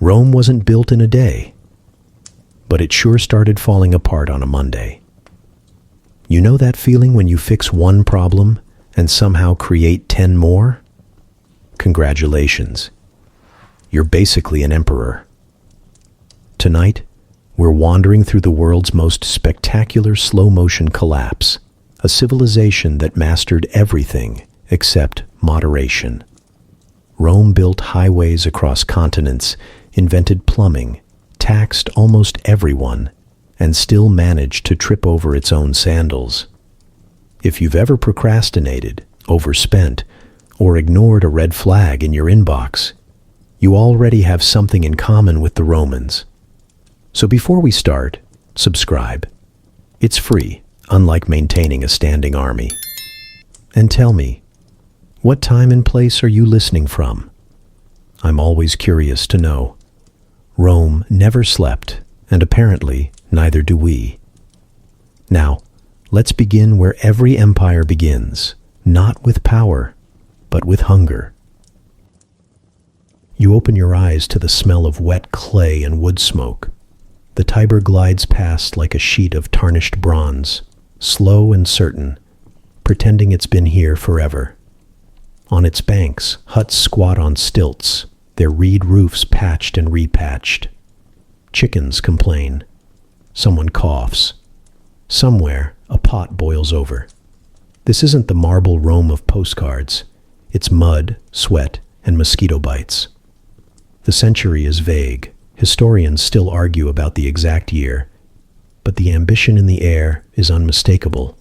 Rome wasn't built in a day, but it sure started falling apart on a Monday. You know that feeling when you fix one problem and somehow create 10 more? Congratulations. You're basically an emperor. Tonight, we're wandering through the world's most spectacular slow-motion collapse, a civilization that mastered everything except moderation. Rome built highways across continents, invented plumbing, taxed almost everyone, and still managed to trip over its own sandals. If you've ever procrastinated, overspent, or ignored a red flag in your inbox, you already have something in common with the Romans. So before we start, subscribe. It's free, unlike maintaining a standing army. And tell me, what time and place are you listening from? I'm always curious to know. Rome never slept, and apparently neither do we. Now, let's begin where every empire begins, not with power, but with hunger. You open your eyes to the smell of wet clay and wood smoke. The Tiber glides past like a sheet of tarnished bronze, slow and certain, pretending it's been here forever. On its banks, huts squat on stilts, their reed roofs patched and repatched. Chickens complain. Someone coughs. Somewhere, a pot boils over. This isn't the marble Rome of postcards. It's mud, sweat, and mosquito bites. The century is vague. Historians still argue about the exact year, but the ambition in the air is unmistakable.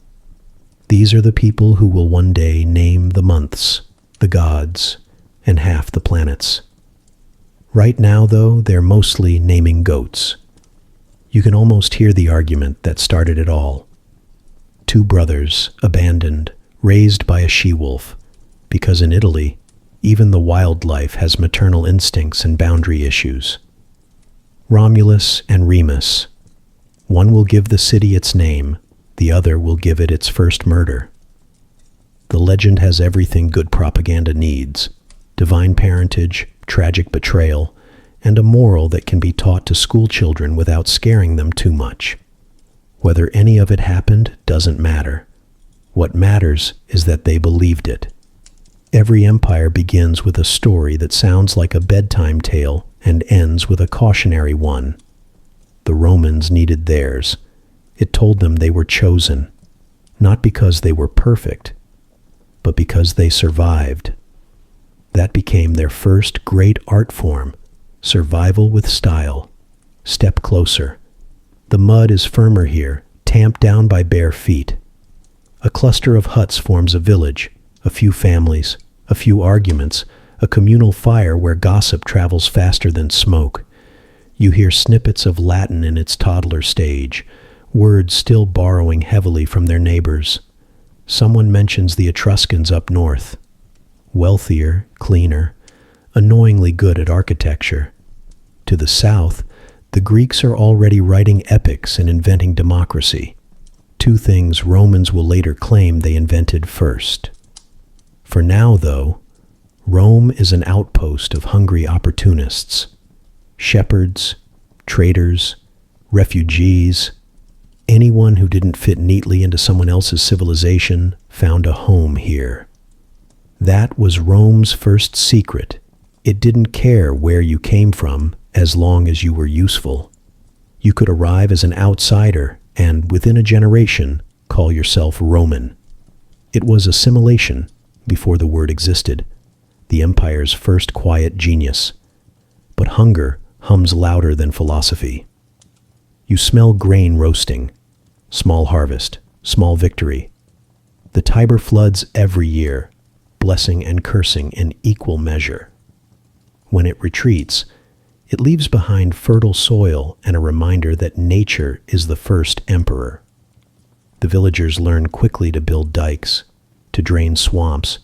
These are the people who will one day name the months, the gods, and half the planets. Right now, though, they're mostly naming goats. You can almost hear the argument that started it all. Two brothers, abandoned, raised by a she-wolf, because in Italy, even the wildlife has maternal instincts and boundary issues. Romulus and Remus. One will give the city its name, the other will give it its first murder. The legend has everything good propaganda needs: divine parentage, tragic betrayal, and a moral that can be taught to school children without scaring them too much. Whether any of it happened doesn't matter. What matters is that they believed it. Every empire begins with a story that sounds like a bedtime tale and ends with a cautionary one. The Romans needed theirs. It told them they were chosen, not because they were perfect, but because they survived. That became their first great art form, survival with style. Step closer. The mud is firmer here, tamped down by bare feet. A cluster of huts forms a village, a few families, a few arguments, a communal fire where gossip travels faster than smoke. You hear snippets of Latin in its toddler stage, words still borrowing heavily from their neighbors. Someone mentions the Etruscans up north. Wealthier, cleaner, annoyingly good at architecture. To the south, the Greeks are already writing epics and inventing democracy. Two things Romans will later claim they invented first. For now, though, Rome is an outpost of hungry opportunists. Shepherds, traders, refugees, anyone who didn't fit neatly into someone else's civilization found a home here. That was Rome's first secret. It didn't care where you came from as long as you were useful. You could arrive as an outsider and, within a generation, call yourself Roman. It was assimilation before the word existed, the empire's first quiet genius. But hunger hums louder than philosophy. You smell grain roasting, small harvest, small victory. The Tiber floods every year, blessing and cursing in equal measure. When it retreats, it leaves behind fertile soil and a reminder that nature is the first emperor. The villagers learn quickly to build dikes, to drain swamps,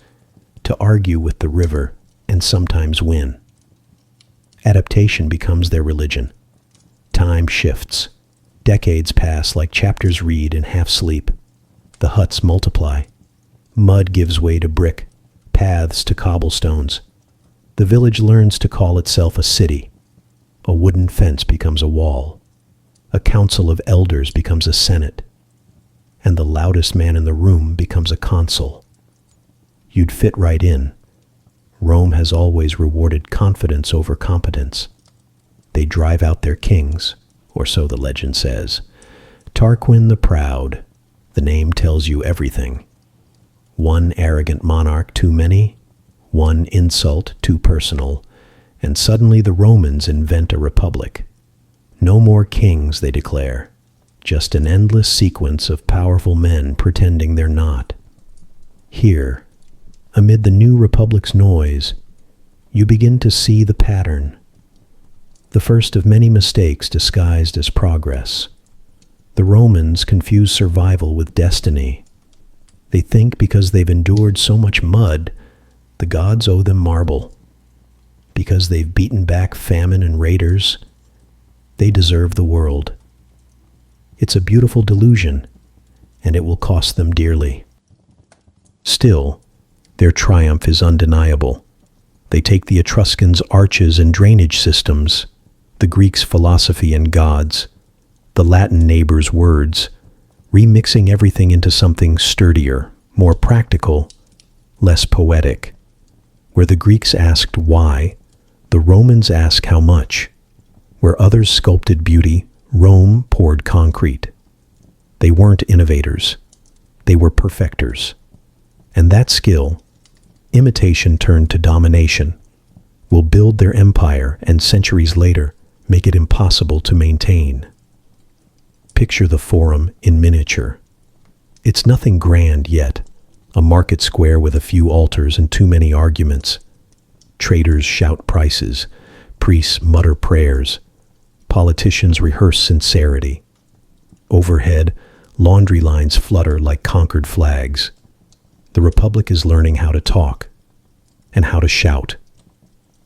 to argue with the river, and sometimes win. Adaptation becomes their religion. Time shifts. Decades pass like chapters read in half-sleep. The huts multiply. Mud gives way to brick, paths to cobblestones. The village learns to call itself a city. A wooden fence becomes a wall. A council of elders becomes a senate. And the loudest man in the room becomes a consul. You'd fit right in. Rome has always rewarded confidence over competence. They drive out their kings, or so the legend says. Tarquin the Proud, the name tells you everything. One arrogant monarch too many, one insult too personal, and suddenly the Romans invent a republic. No more kings, they declare, just an endless sequence of powerful men pretending they're not. Here, amid the new republic's noise, you begin to see the pattern. The first of many mistakes disguised as progress. The Romans confuse survival with destiny. They think because they've endured so much mud, the gods owe them marble. Because they've beaten back famine and raiders, they deserve the world. It's a beautiful delusion, and it will cost them dearly. Still, their triumph is undeniable. They take the Etruscans' arches and drainage systems, the Greeks' philosophy and gods, the Latin neighbors' words, remixing everything into something sturdier, more practical, less poetic. Where the Greeks asked why, the Romans ask how much. Where others sculpted beauty, Rome poured concrete. They weren't innovators. They were perfecters. And that skill, imitation turned to domination, will build their empire and centuries later make it impossible to maintain. Picture the Forum in miniature. It's nothing grand yet, a market square with a few altars and too many arguments. Traders shout prices, priests mutter prayers, politicians rehearse sincerity. Overhead, laundry lines flutter like conquered flags. The Republic is learning how to talk and how to shout.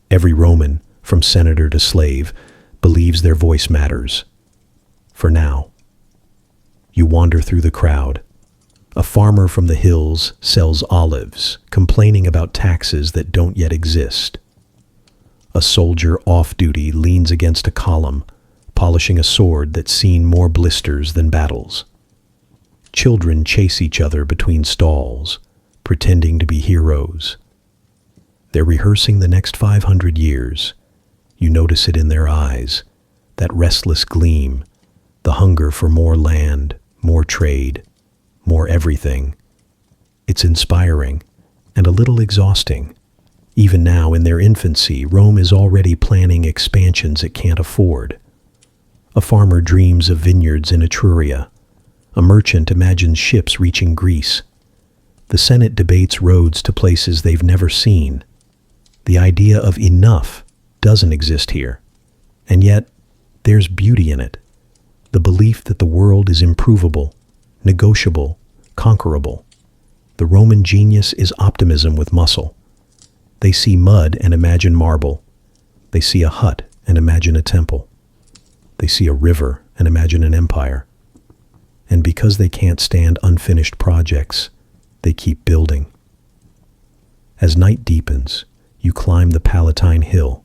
Every Roman, from senator to slave, believes their voice matters. For now. You wander through the crowd. A farmer from the hills sells olives, complaining about taxes that don't yet exist. A soldier off-duty leans against a column, polishing a sword that's seen more blisters than battles. Children chase each other between stalls, pretending to be heroes. They're rehearsing the next 500 years. You notice it in their eyes, that restless gleam, the hunger for more land, more trade, more everything. It's inspiring and a little exhausting. Even now, in their infancy, Rome is already planning expansions it can't afford. A farmer dreams of vineyards in Etruria. A merchant imagines ships reaching Greece. The Senate debates roads to places they've never seen. The idea of enough doesn't exist here. And yet, there's beauty in it. The belief that the world is improvable, negotiable, conquerable. The Roman genius is optimism with muscle. They see mud and imagine marble. They see a hut and imagine a temple. They see a river and imagine an empire. And because they can't stand unfinished projects, they keep building. As night deepens, you climb the Palatine Hill,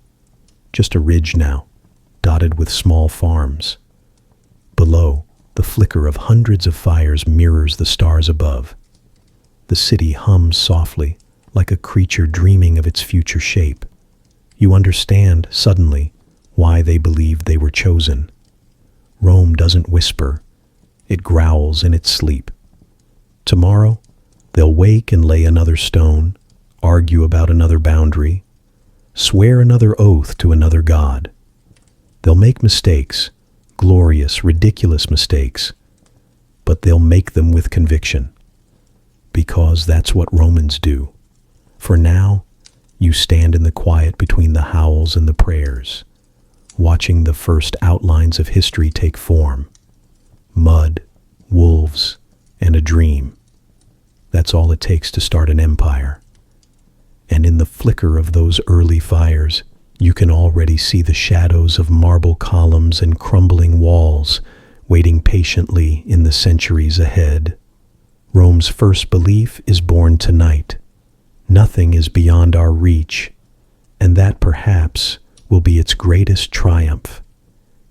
just a ridge now, dotted with small farms. Below, the flicker of hundreds of fires mirrors the stars above. The city hums softly, like a creature dreaming of its future shape. You understand, suddenly, why they believed they were chosen. Rome doesn't whisper. It growls in its sleep. Tomorrow, they'll wake and lay another stone, argue about another boundary, swear another oath to another god. They'll make mistakes, glorious, ridiculous mistakes, but they'll make them with conviction, because that's what Romans do. For now, you stand in the quiet between the howls and the prayers, watching the first outlines of history take form. Mud, wolves, and a dream. That's all it takes to start an empire. And in the flicker of those early fires, you can already see the shadows of marble columns and crumbling walls, waiting patiently in the centuries ahead. Rome's first belief is born tonight. Nothing is beyond our reach, and that perhaps will be its greatest triumph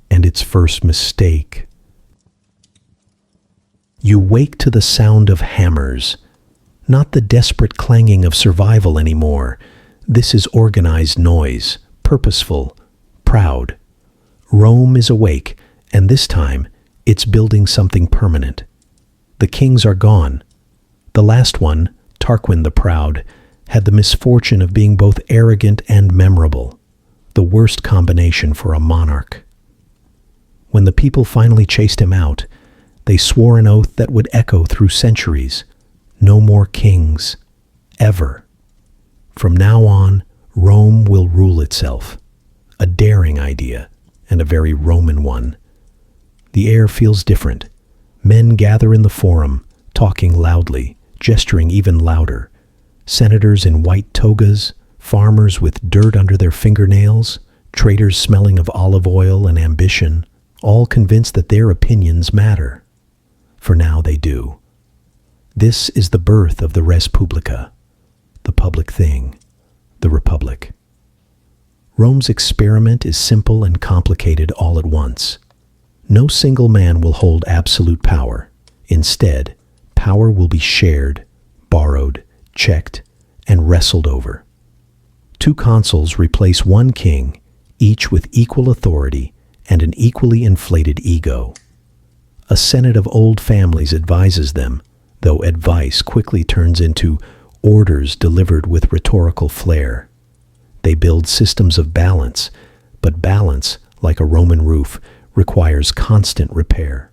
and its first mistake. You wake to the sound of hammers, not the desperate clanging of survival anymore. This is organized noise, purposeful, proud. Rome is awake, and this time it's building something permanent. The kings are gone. The last one, Tarquin the Proud, had the misfortune of being both arrogant and memorable, the worst combination for a monarch. When the people finally chased him out, they swore an oath that would echo through centuries. No more kings, ever. From now on, Rome will rule itself. A daring idea, and a very Roman one. The air feels different. Men gather in the forum, talking loudly, gesturing even louder. Senators in white togas, farmers with dirt under their fingernails, traders smelling of olive oil and ambition, all convinced that their opinions matter. For now they do. This is the birth of the res publica, the public thing, the republic. Rome's experiment is simple and complicated all at once. No single man will hold absolute power. Instead, power will be shared, borrowed, checked, and wrestled over. 2 consuls replace 1 king, each with equal authority and an equally inflated ego. A senate of old families advises them, though advice quickly turns into orders delivered with rhetorical flair. They build systems of balance, but balance, like a Roman roof, requires constant repair.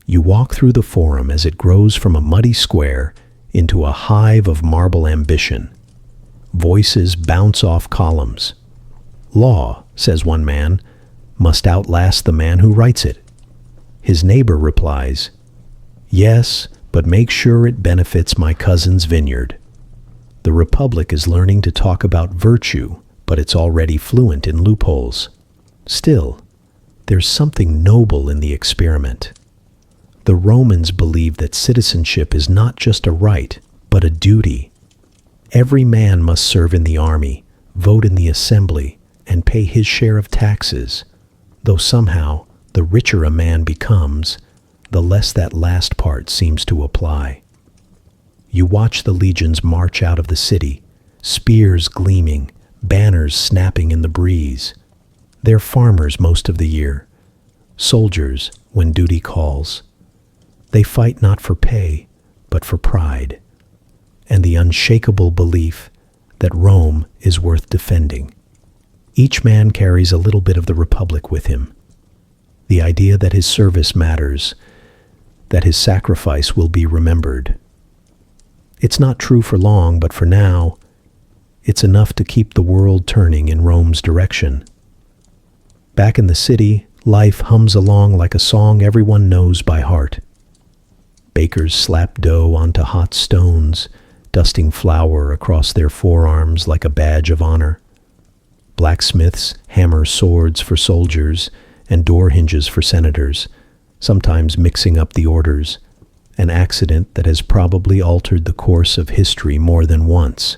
You walk through the forum as it grows from a muddy square into a hive of marble ambition. Voices bounce off columns. Law, says one man, must outlast the man who writes it. His neighbor replies, yes, but make sure it benefits my cousin's vineyard. The Republic is learning to talk about virtue, but it's already fluent in loopholes. Still, there's something noble in the experiment. The Romans believed that citizenship is not just a right, but a duty. Every man must serve in the army, vote in the assembly, and pay his share of taxes, though somehow, the richer a man becomes, the less that last part seems to apply. You watch the legions march out of the city, spears gleaming, banners snapping in the breeze. They're farmers most of the year, soldiers when duty calls. They fight not for pay, but for pride, and the unshakable belief that Rome is worth defending. Each man carries a little bit of the Republic with him. The idea that his service matters, that his sacrifice will be remembered. It's not true for long, but for now, it's enough to keep the world turning in Rome's direction. Back in the city, life hums along like a song everyone knows by heart. Bakers slap dough onto hot stones, dusting flour across their forearms like a badge of honor. Blacksmiths hammer swords for soldiers and door hinges for senators, sometimes mixing up the orders, an accident that has probably altered the course of history more than once.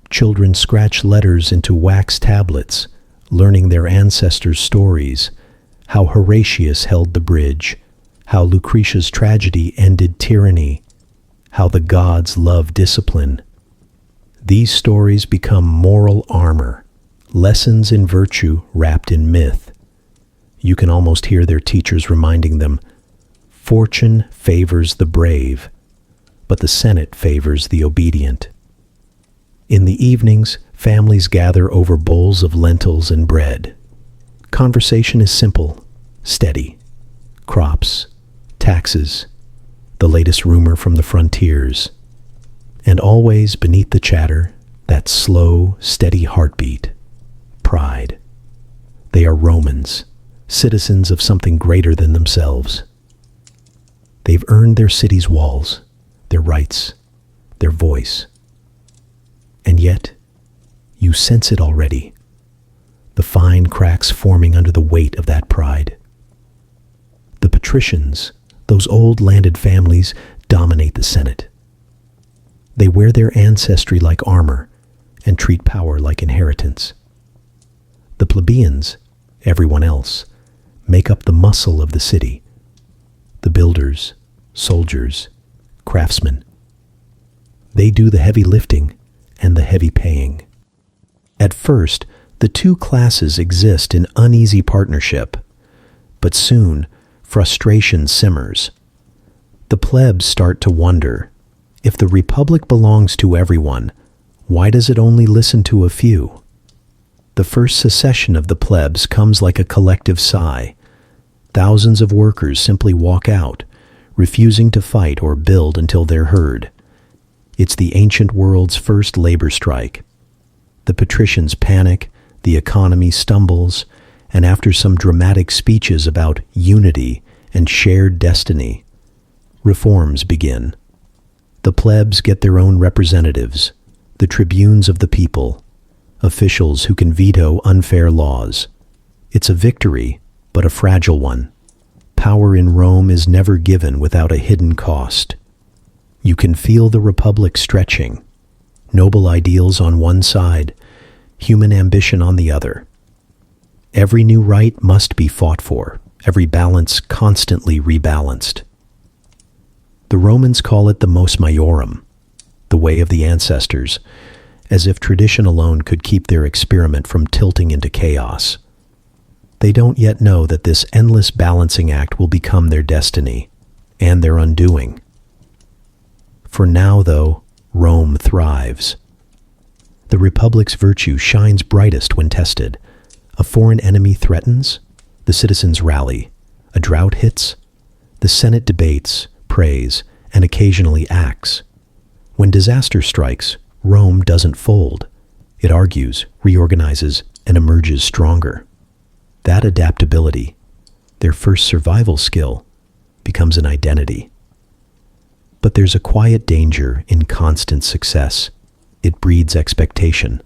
Children scratch letters into wax tablets, learning their ancestors' stories, how Horatius held the bridge, how Lucretia's tragedy ended tyranny, how the gods love discipline. These stories become moral armor, lessons in virtue wrapped in myth. You can almost hear their teachers reminding them, fortune favors the brave, but the Senate favors the obedient. In the evenings, families gather over bowls of lentils and bread. Conversation is simple, steady. Crops, taxes, the latest rumor from the frontiers. And always beneath the chatter, that slow, steady heartbeat, pride. They are Romans, citizens of something greater than themselves. They've earned their city's walls, their rights, their voice. And yet, you sense it already, the fine cracks forming under the weight of that pride. The patricians, those old landed families, dominate the Senate. They wear their ancestry like armor and treat power like inheritance. The plebeians, everyone else, make up the muscle of the city. The builders, soldiers, craftsmen. They do the heavy lifting and the heavy paying. At first, the two classes exist in uneasy partnership, but soon frustration simmers. The plebs start to wonder, if the republic belongs to everyone, why does it only listen to a few? The first secession of the plebs comes like a collective sigh. Thousands of workers simply walk out, refusing to fight or build until they're heard. It's the ancient world's first labor strike. The patricians panic, the economy stumbles, and after some dramatic speeches about unity and shared destiny, reforms begin. The plebs get their own representatives, the tribunes of the people, officials who can veto unfair laws. It's a victory, but a fragile one. Power in Rome is never given without a hidden cost. You can feel the republic stretching, noble ideals on one side, human ambition on the other. Every new right must be fought for, every balance constantly rebalanced. The Romans call it the mos maiorum, the way of the ancestors, as if tradition alone could keep their experiment from tilting into chaos. They don't yet know that this endless balancing act will become their destiny, and their undoing. For now, though, Rome thrives. The Republic's virtue shines brightest when tested. A foreign enemy threatens, the citizens rally. A drought hits, the Senate debates, prays, and occasionally acts. When disaster strikes, Rome doesn't fold. It argues, reorganizes, and emerges stronger. That adaptability, their first survival skill, becomes an identity. But there's a quiet danger in constant success. It breeds expectation.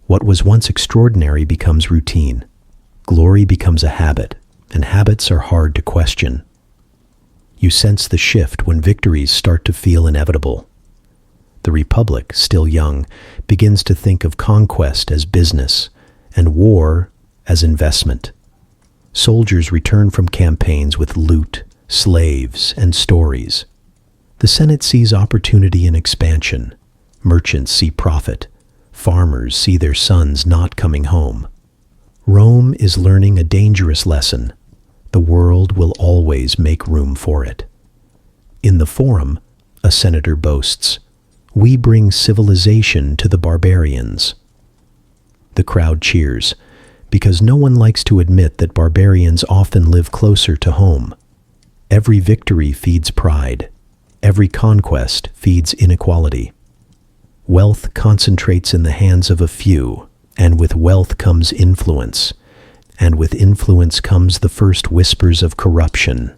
What was once extraordinary becomes routine. Glory becomes a habit, and habits are hard to question. You sense the shift when victories start to feel inevitable. The Republic, still young, begins to think of conquest as business and war as investment. Soldiers return from campaigns with loot, slaves, and stories. The Senate sees opportunity in expansion. Merchants see profit. Farmers see their sons not coming home. Rome is learning a dangerous lesson. The world will always make room for it. In the Forum, a senator boasts, "We bring civilization to the barbarians." The crowd cheers, because no one likes to admit that barbarians often live closer to home. Every victory feeds pride. Every conquest feeds inequality. Wealth concentrates in the hands of a few, and with wealth comes influence, and with influence comes the first whispers of corruption.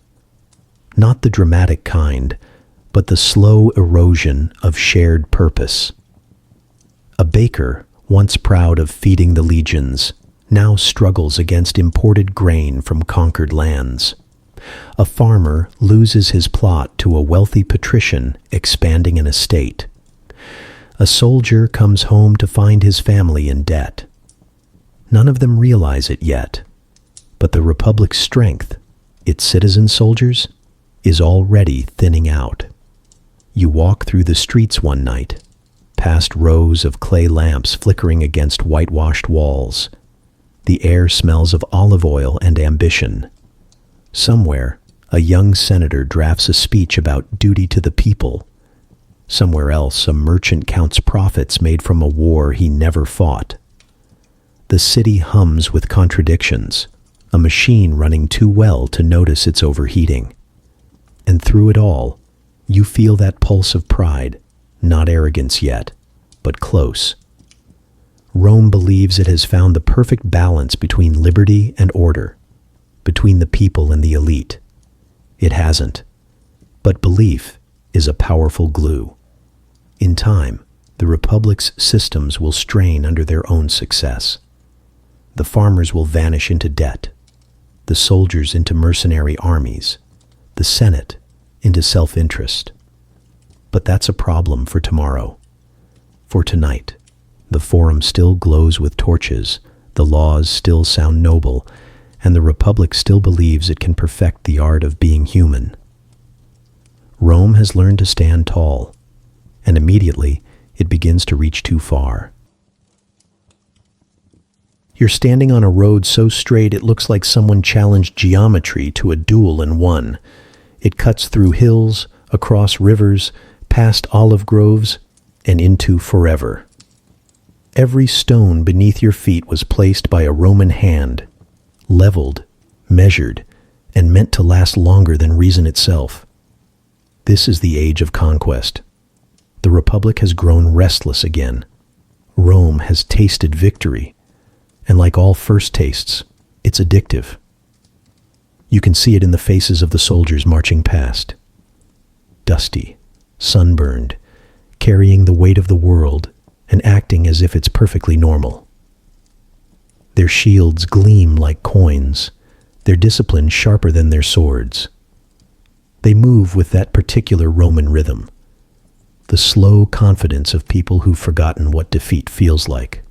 Not the dramatic kind, but the slow erosion of shared purpose. A baker, once proud of feeding the legions, now struggles against imported grain from conquered lands. A farmer loses his plot to a wealthy patrician expanding an estate. A soldier comes home to find his family in debt. None of them realize it yet, but the Republic's strength, its citizen soldiers, is already thinning out. You walk through the streets one night, past rows of clay lamps flickering against whitewashed walls. The air smells of olive oil and ambition. Somewhere, a young senator drafts a speech about duty to the people. Somewhere else, a merchant counts profits made from a war he never fought. The city hums with contradictions, a machine running too well to notice it's overheating. And through it all, you feel that pulse of pride, not arrogance yet, but close. Rome believes it has found the perfect balance between liberty and order, between the people and the elite. It hasn't, but belief is a powerful glue. In time, the Republic's systems will strain under their own success. The farmers will vanish into debt, the soldiers into mercenary armies, the Senate into self-interest. But that's a problem for tomorrow. For tonight, the Forum still glows with torches, The laws still sound noble, and the Republic still believes it can perfect the art of being human. Rome has learned to stand tall, and immediately it begins to reach too far. You're standing on a road so straight it looks like someone challenged geometry to a duel and won. It cuts through hills, across rivers, past olive groves, and into forever. Every stone beneath your feet was placed by a Roman hand, leveled, measured, and meant to last longer than reason itself. This is the age of conquest. The Republic has grown restless again. Rome has tasted victory, and like all first tastes, it's addictive. You can see it in the faces of the soldiers marching past. Dusty, sunburned, carrying the weight of the world and acting as if it's perfectly normal. Their shields gleam like coins, their discipline sharper than their swords. They move with that particular Roman rhythm, the slow confidence of people who've forgotten what defeat feels like.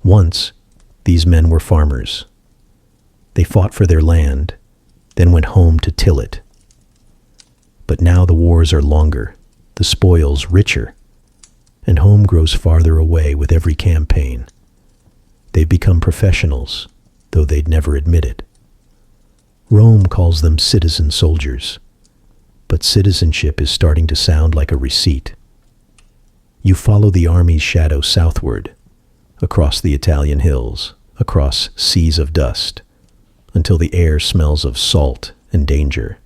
Once, these men were farmers. They fought for their land, then went home to till it. But now the wars are longer, the spoils richer, and home grows farther away with every campaign. They've become professionals, though they'd never admit it. Rome calls them citizen soldiers, but citizenship is starting to sound like a receipt. You follow the army's shadow southward, across the Italian hills, across seas of dust, until the air smells of salt and danger.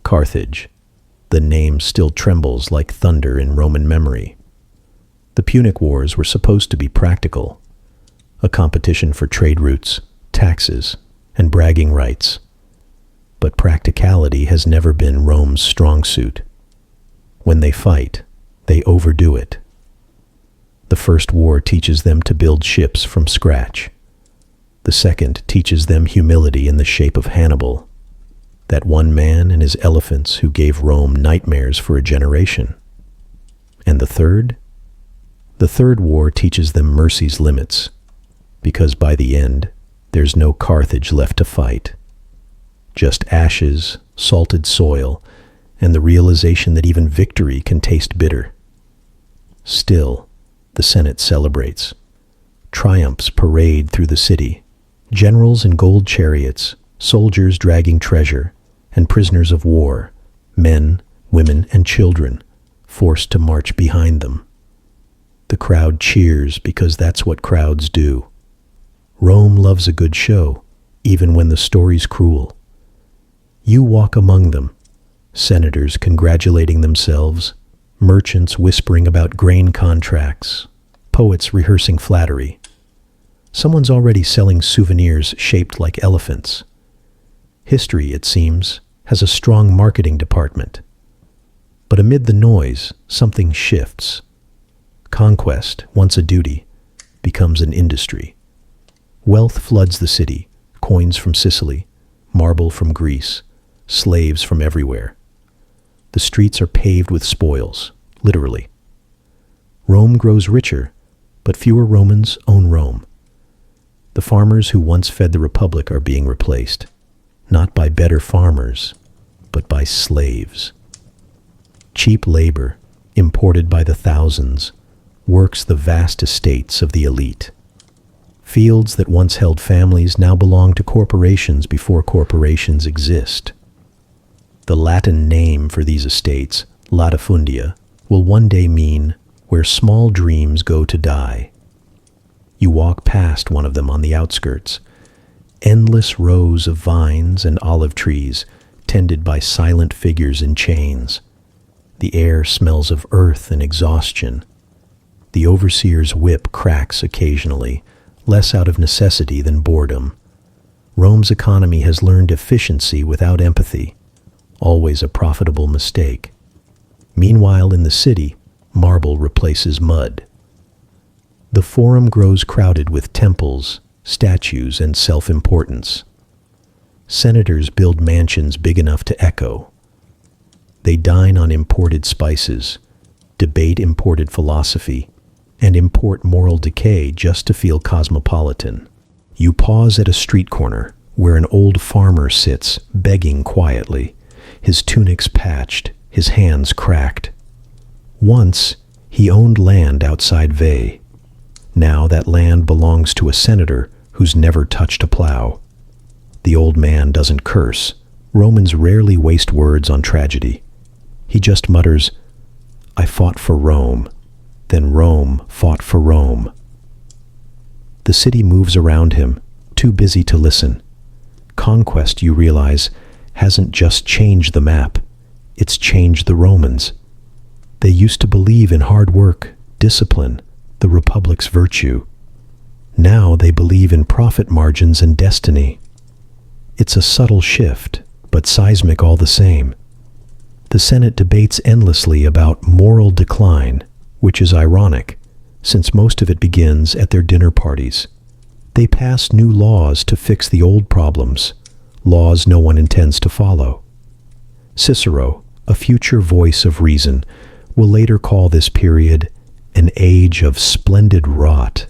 Carthage, the name still trembles like thunder in Roman memory. The Punic Wars were supposed to be practical, a competition for trade routes, taxes, and bragging rights. But practicality has never been Rome's strong suit. When they fight, they overdo it. The first war teaches them to build ships from scratch. The second teaches them humility in the shape of Hannibal, that one man and his elephants who gave Rome nightmares for a generation. And the third? The third war teaches them mercy's limits, because by the end, there's no Carthage left to fight. Just ashes, salted soil, and the realization that even victory can taste bitter. Still, the Senate celebrates. Triumphs parade through the city. Generals in gold chariots, soldiers dragging treasure, and prisoners of war, men, women, and children, forced to march behind them. The crowd cheers because that's what crowds do. Rome loves a good show, even when the story's cruel. You walk among them, senators congratulating themselves, merchants whispering about grain contracts, poets rehearsing flattery. Someone's already selling souvenirs shaped like elephants. History, it seems, has a strong marketing department. But amid the noise, something shifts. Conquest, once a duty, becomes an industry. Wealth floods the city, coins from Sicily, marble from Greece, slaves from everywhere. The streets are paved with spoils, literally. Rome grows richer, but fewer Romans own Rome. The farmers who once fed the Republic are being replaced, not by better farmers, but by slaves. Cheap labor, imported by the thousands, works the vast estates of the elite. Fields that once held families now belong to corporations before corporations exist. The Latin name for these estates, latifundia, will one day mean where small dreams go to die. You walk past one of them on the outskirts. Endless rows of vines and olive trees tended by silent figures in chains. The air smells of earth and exhaustion. The overseer's whip cracks occasionally, less out of necessity than boredom. Rome's economy has learned efficiency without empathy, always a profitable mistake. Meanwhile, in the city, marble replaces mud. The Forum grows crowded with temples, statues, and self-importance. Senators build mansions big enough to echo. They dine on imported spices, debate imported philosophy, and import moral decay just to feel cosmopolitan. You pause at a street corner where an old farmer sits, begging quietly, his tunics patched, his hands cracked. Once, he owned land outside Veii. Now that land belongs to a senator who's never touched a plow. The old man doesn't curse. Romans rarely waste words on tragedy. He just mutters, "I fought for Rome, then Rome fought for Rome." The city moves around him, too busy to listen. Conquest, you realize, hasn't just changed the map, it's changed the Romans. They used to believe in hard work, discipline, the Republic's virtue. Now they believe in profit margins and destiny. It's a subtle shift, but seismic all the same. The Senate debates endlessly about moral decline, which is ironic, since most of it begins at their dinner parties. They pass new laws to fix the old problems, laws no one intends to follow. Cicero, a future voice of reason, will later call this period an age of splendid rot.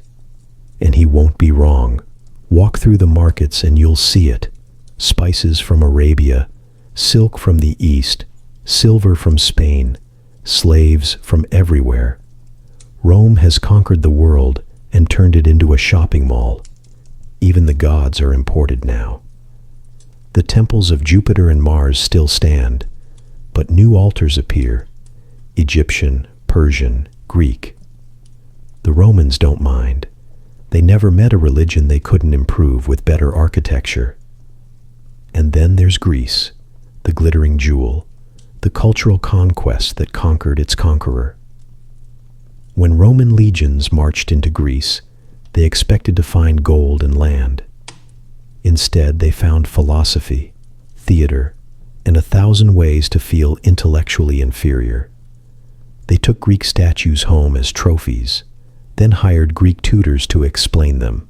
And he won't be wrong. Walk through the markets and you'll see it. Spices from Arabia, silk from the East, silver from Spain, slaves from everywhere. Rome has conquered the world and turned it into a shopping mall. Even the gods are imported now. The temples of Jupiter and Mars still stand, but new altars appear, Egyptian, Persian, Greek. The Romans don't mind. They never met a religion they couldn't improve with better architecture. And then there's Greece, the glittering jewel, the cultural conquest that conquered its conqueror. When Roman legions marched into Greece, they expected to find gold and land. Instead, they found philosophy, theater, and 1,000 ways to feel intellectually inferior. They took Greek statues home as trophies, then hired Greek tutors to explain them.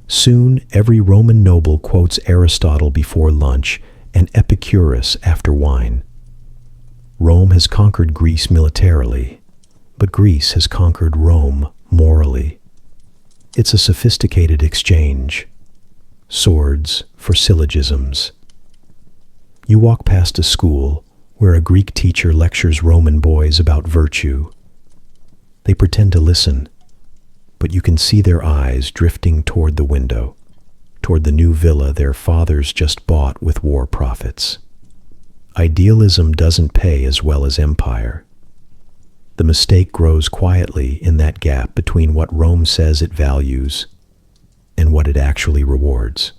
Soon, every Roman noble quotes Aristotle before lunch and Epicurus after wine. Rome has conquered Greece militarily, but Greece has conquered Rome morally. It's a sophisticated exchange. Swords for syllogisms. You walk past a school where a Greek teacher lectures Roman boys about virtue. They pretend to listen, but you can see their eyes drifting toward the window, toward the new villa their fathers just bought with war profits. Idealism doesn't pay as well as empire. The mistake grows quietly in that gap between what Rome says it values and what it actually rewards.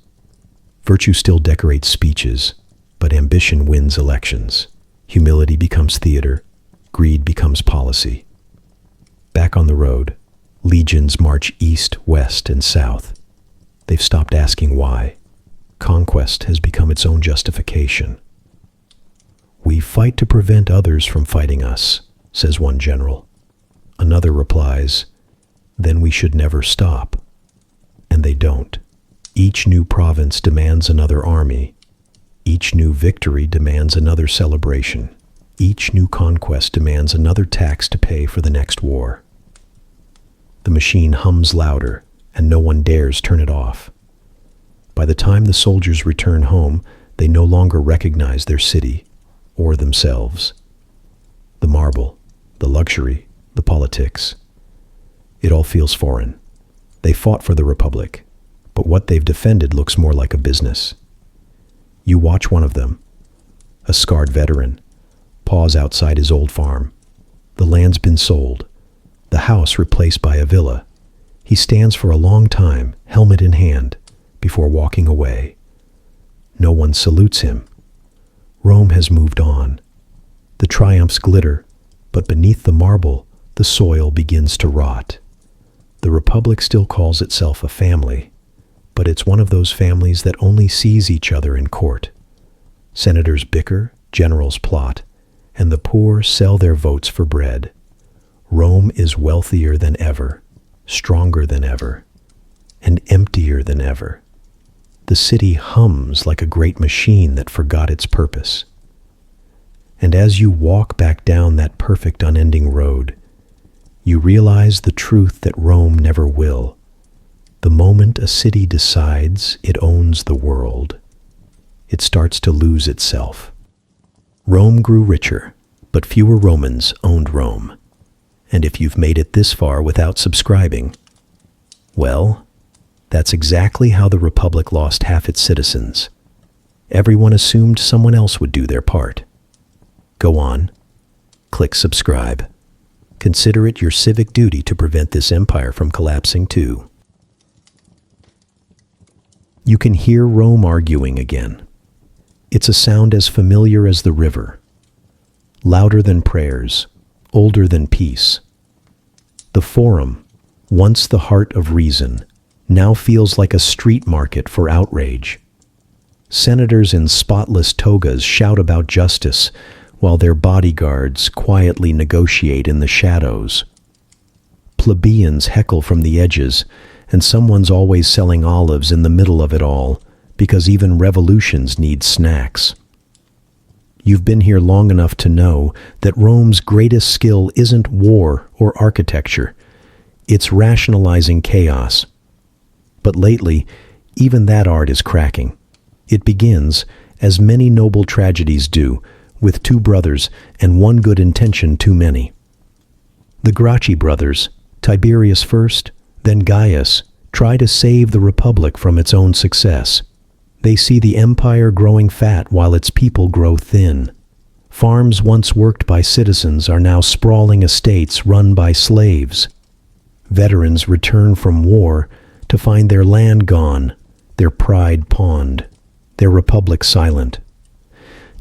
Virtue still decorates speeches, but ambition wins elections. Humility becomes theater, greed becomes policy. Back on the road, legions march east, west, and south. They've stopped asking why. Conquest has become its own justification. "We fight to prevent others from fighting us," says one general. Another replies, "Then we should never stop." And they don't. Each new province demands another army. Each new victory demands another celebration. Each new conquest demands another tax to pay for the next war. The machine hums louder, and no one dares turn it off. By the time the soldiers return home, they no longer recognize their city or themselves. The marble, the luxury, the politics. It all feels foreign. They fought for the Republic, but what they've defended looks more like a business. You watch one of them, a scarred veteran, pause outside his old farm. The land's been sold, the house replaced by a villa. He stands for a long time, helmet in hand, before walking away. No one salutes him. Rome has moved on. The triumphs glitter, but beneath the marble, the soil begins to rot. The Republic still calls itself a family, but it's one of those families that only sees each other in court. Senators bicker, generals plot, and the poor sell their votes for bread. Rome is wealthier than ever, stronger than ever, and emptier than ever. The city hums like a great machine that forgot its purpose. And as you walk back down that perfect unending road, you realize the truth that Rome never will. The moment a city decides it owns the world, it starts to lose itself. Rome grew richer, but fewer Romans owned Rome. And if you've made it this far without subscribing, well, that's exactly how the Republic lost half its citizens. Everyone assumed someone else would do their part. Go on, click subscribe. Consider it your civic duty to prevent this empire from collapsing too. You can hear Rome arguing again. It's a sound as familiar as the river, louder than prayers, older than peace. The Forum, once the heart of reason, now feels like a street market for outrage. Senators in spotless togas shout about justice, while their bodyguards quietly negotiate in the shadows. Plebeians heckle from the edges, and someone's always selling olives in the middle of it all, because even revolutions need snacks. You've been here long enough to know that Rome's greatest skill isn't war or architecture. It's rationalizing chaos. But lately, even that art is cracking. It begins, as many noble tragedies do, with two brothers and one good intention too many. The Gracchi brothers, Tiberius first, then Gaius, try to save the Republic from its own success. They see the empire growing fat while its people grow thin. Farms once worked by citizens are now sprawling estates run by slaves. Veterans return from war to find their land gone, their pride pawned, their republic silent.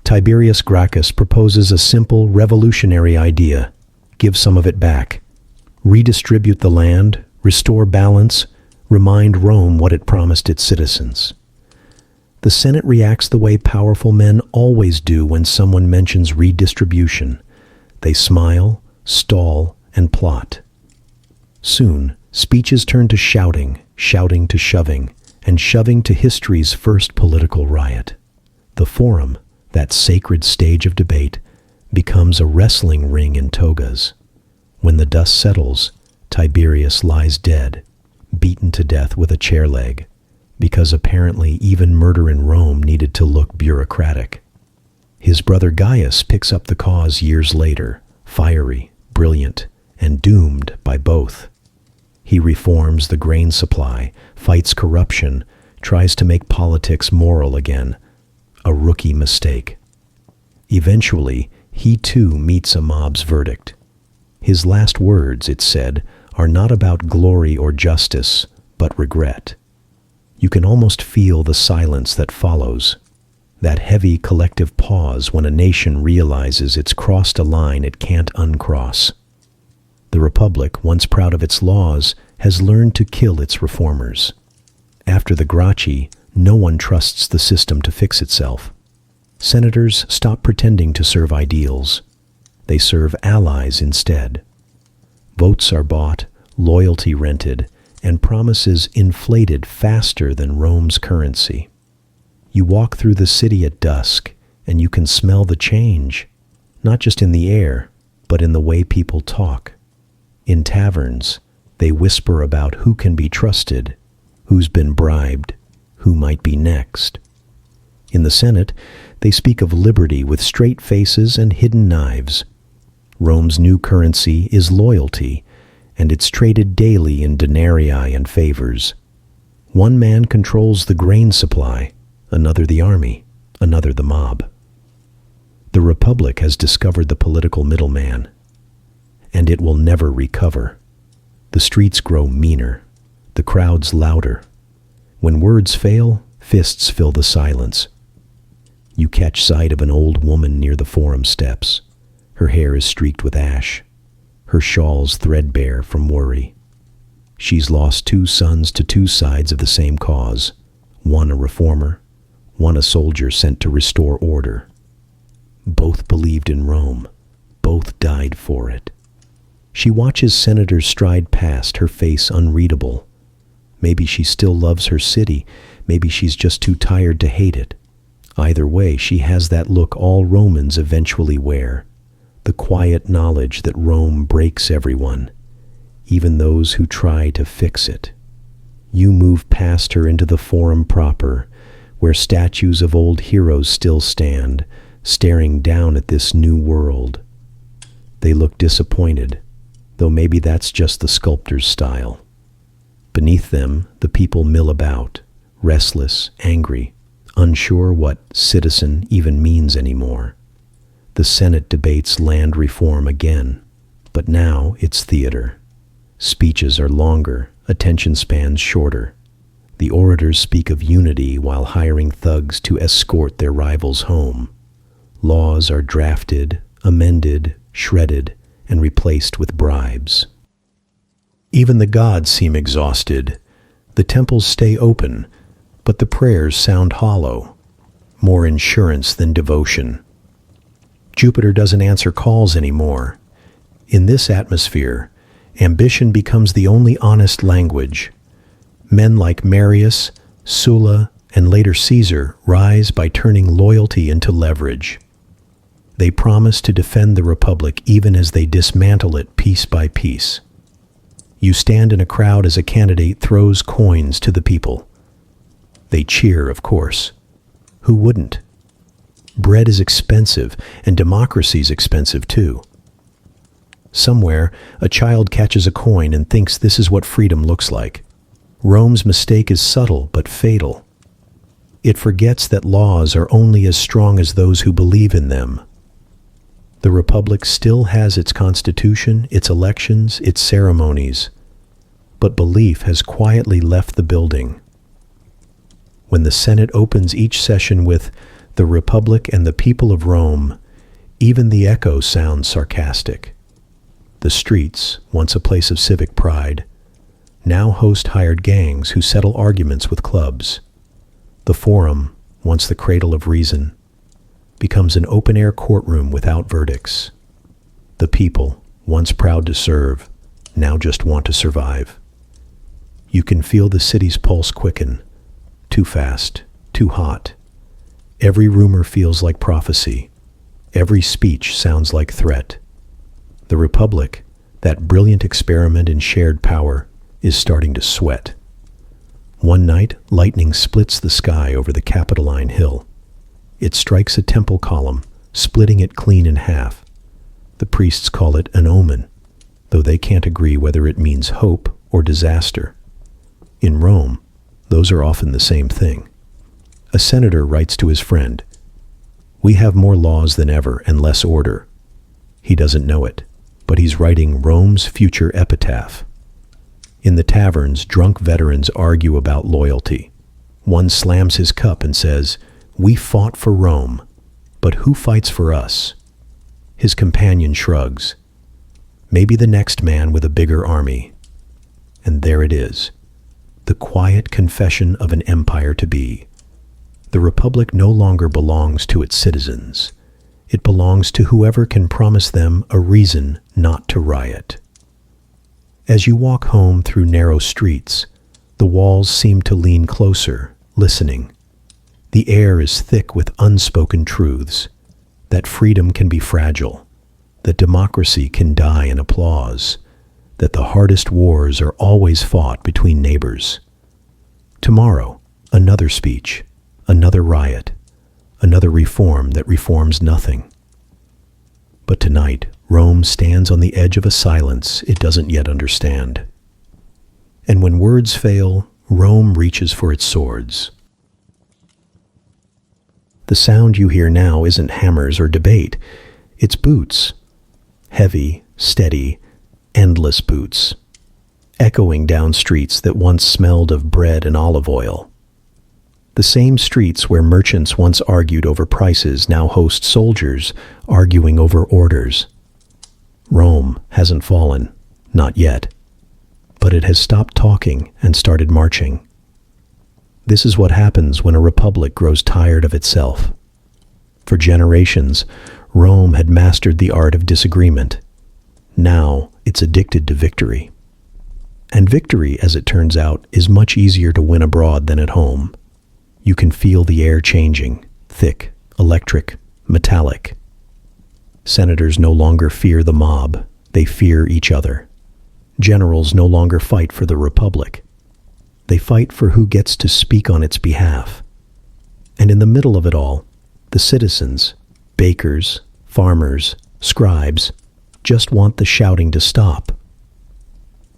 Tiberius Gracchus proposes a simple revolutionary idea: give some of it back. Redistribute the land, restore balance, remind Rome what it promised its citizens. The Senate reacts the way powerful men always do when someone mentions redistribution. They smile, stall, and plot. Soon, speeches turn to shouting, shouting to shoving, and shoving to history's first political riot. The Forum, that sacred stage of debate, becomes a wrestling ring in togas. When the dust settles, Tiberius lies dead, beaten to death with a chair leg, because apparently even murder in Rome needed to look bureaucratic. His brother Gaius picks up the cause years later, fiery, brilliant, and doomed by both. He reforms the grain supply, fights corruption, tries to make politics moral again. A rookie mistake. Eventually, he too meets a mob's verdict. His last words, it's said, are not about glory or justice, but regret. You can almost feel the silence that follows, that heavy collective pause when a nation realizes it's crossed a line it can't uncross. The Republic, once proud of its laws, has learned to kill its reformers. After the Gracchi, no one trusts the system to fix itself. Senators stop pretending to serve ideals. They serve allies instead. Votes are bought, loyalty rented, and promises inflated faster than Rome's currency. You walk through the city at dusk, and you can smell the change, not just in the air, but in the way people talk. In taverns, they whisper about who can be trusted, who's been bribed, who might be next. In the Senate, they speak of liberty with straight faces and hidden knives. Rome's new currency is loyalty, and it's traded daily in denarii and favors. One man controls the grain supply, another the army, another the mob. The Republic has discovered the political middleman, and it will never recover. The streets grow meaner, the crowds louder. When words fail, fists fill the silence. You catch sight of an old woman near the Forum steps. Her hair is streaked with ash, her shawls threadbare from worry. She's lost 2 sons to 2 sides of the same cause, one a reformer, one a soldier sent to restore order. Both believed in Rome, both died for it. She watches senators stride past, her face unreadable. Maybe she still loves her city, maybe she's just too tired to hate it. Either way, she has that look all Romans eventually wear, the quiet knowledge that Rome breaks everyone, even those who try to fix it. You move past her into the forum proper, where statues of old heroes still stand, staring down at this new world. They look disappointed, though maybe that's just the sculptor's style. Beneath them, the people mill about, restless, angry, unsure what citizen even means anymore. The Senate debates land reform again, but now it's theater. Speeches are longer, attention spans shorter. The orators speak of unity while hiring thugs to escort their rivals home. Laws are drafted, amended, shredded, and replaced with bribes. Even the gods seem exhausted. The temples stay open, but the prayers sound hollow, more insurance than devotion. Jupiter doesn't answer calls anymore. In this atmosphere, ambition becomes the only honest language. Men like Marius, Sulla, and later Caesar rise by turning loyalty into leverage. They promise to defend the Republic even as they dismantle it piece by piece. You stand in a crowd as a candidate throws coins to the people. They cheer, of course. Who wouldn't? Bread is expensive, and democracy's expensive too. Somewhere, a child catches a coin and thinks this is what freedom looks like. Rome's mistake is subtle but fatal. It forgets that laws are only as strong as those who believe in them. The Republic still has its constitution, its elections, its ceremonies, but belief has quietly left the building. When the Senate opens each session with "the Republic and the people of Rome," even the echo sounds sarcastic. The streets, once a place of civic pride, now host hired gangs who settle arguments with clubs. The Forum, once the cradle of reason, becomes an open-air courtroom without verdicts. The people, once proud to serve, now just want to survive. You can feel the city's pulse quicken. Too fast, too hot. Every rumor feels like prophecy. Every speech sounds like threat. The Republic, that brilliant experiment in shared power, is starting to sweat. One night, lightning splits the sky over the Capitoline Hill. It strikes a temple column, splitting it clean in half. The priests call it an omen, though they can't agree whether it means hope or disaster. In Rome, those are often the same thing. A senator writes to his friend, "We have more laws than ever and less order." He doesn't know it, but he's writing Rome's future epitaph. In the taverns, drunk veterans argue about loyalty. One slams his cup and says, "We fought for Rome, but who fights for us?" His companion shrugs. "Maybe the next man with a bigger army." And there it is, the quiet confession of an empire to be. The Republic no longer belongs to its citizens. It belongs to whoever can promise them a reason not to riot. As you walk home through narrow streets, the walls seem to lean closer, listening. The air is thick with unspoken truths, that freedom can be fragile, that democracy can die in applause, that the hardest wars are always fought between neighbors. Tomorrow, another speech, another riot, another reform that reforms nothing. But tonight, Rome stands on the edge of a silence it doesn't yet understand. And when words fail, Rome reaches for its swords. The sound you hear now isn't hammers or debate, it's boots. Heavy, steady, endless boots, echoing down streets that once smelled of bread and olive oil. The same streets where merchants once argued over prices now host soldiers arguing over orders. Rome hasn't fallen, not yet, but it has stopped talking and started marching. This is what happens when a republic grows tired of itself. For generations, Rome had mastered the art of disagreement. Now it's addicted to victory. And victory, as it turns out, is much easier to win abroad than at home. You can feel the air changing, thick, electric, metallic. Senators no longer fear the mob, they fear each other. Generals no longer fight for the Republic. They fight for who gets to speak on its behalf. And in the middle of it all, the citizens, bakers, farmers, scribes, just want the shouting to stop.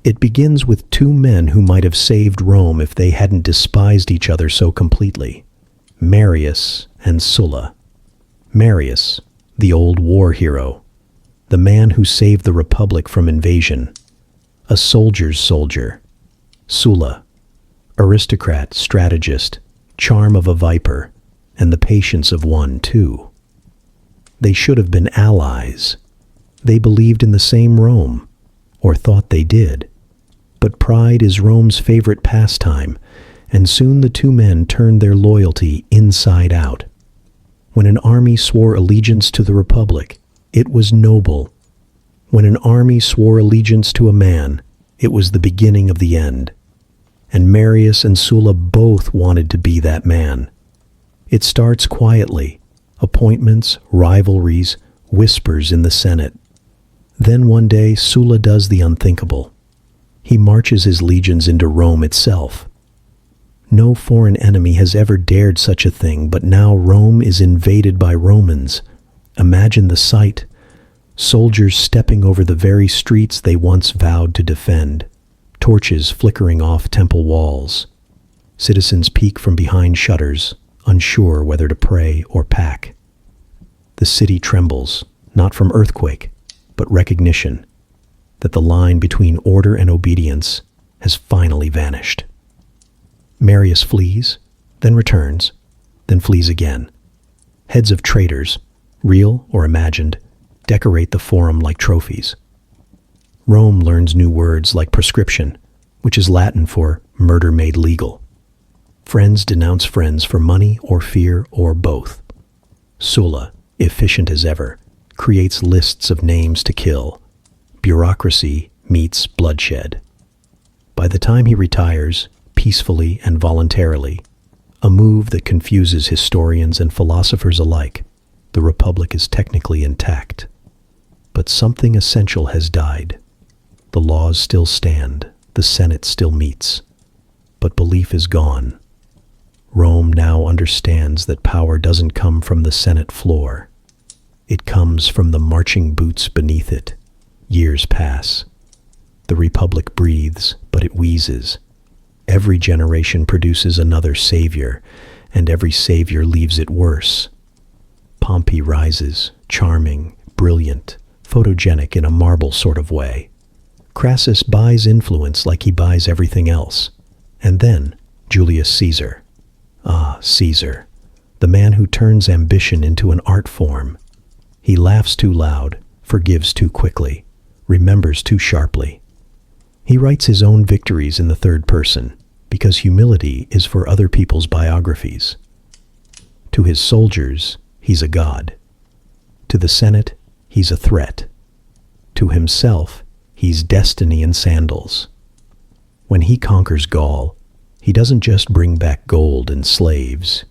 It begins with two men who might have saved Rome if they hadn't despised each other so completely, Marius and Sulla. Marius, the old war hero, the man who saved the Republic from invasion, a soldier's soldier. Sulla, aristocrat, strategist, charm of a viper, and the patience of one, too. They should have been allies. They believed in the same Rome, or thought they did. But pride is Rome's favorite pastime, and soon the two men turned their loyalty inside out. When an army swore allegiance to the Republic, it was noble. When an army swore allegiance to a man, it was the beginning of the end. And Marius and Sulla both wanted to be that man. It starts quietly, appointments, rivalries, whispers in the Senate. Then one day Sulla does the unthinkable. He marches his legions into Rome itself. No foreign enemy has ever dared such a thing, but now Rome is invaded by Romans. Imagine the sight. Soldiers stepping over the very streets they once vowed to defend. Torches flickering off temple walls. Citizens peek from behind shutters, unsure whether to pray or pack. The city trembles, not from earthquake, but recognition that the line between order and obedience has finally vanished. Marius flees, then returns, then flees again. Heads of traitors, real or imagined, decorate the forum like trophies. Rome learns new words like prescription, which is Latin for murder made legal. Friends denounce friends for money or fear or both. Sulla, efficient as ever, creates lists of names to kill. Bureaucracy meets bloodshed. By the time he retires, peacefully and voluntarily, a move that confuses historians and philosophers alike, the Republic is technically intact. But something essential has died. The laws still stand, the Senate still meets, but belief is gone. Rome now understands that power doesn't come from the Senate floor. It comes from the marching boots beneath it. Years pass. The Republic breathes, but it wheezes. Every generation produces another savior, and every savior leaves it worse. Pompey rises, charming, brilliant, photogenic in a marble sort of way. Crassus buys influence like he buys everything else. And then Julius Caesar. Ah, Caesar, the man who turns ambition into an art form. He laughs too loud, forgives too quickly, remembers too sharply. He writes his own victories in the third person, because humility is for other people's biographies. To his soldiers, he's a god. To the Senate, he's a threat. To himself, he's destiny in sandals. When he conquers Gaul, he doesn't just bring back gold and slaves.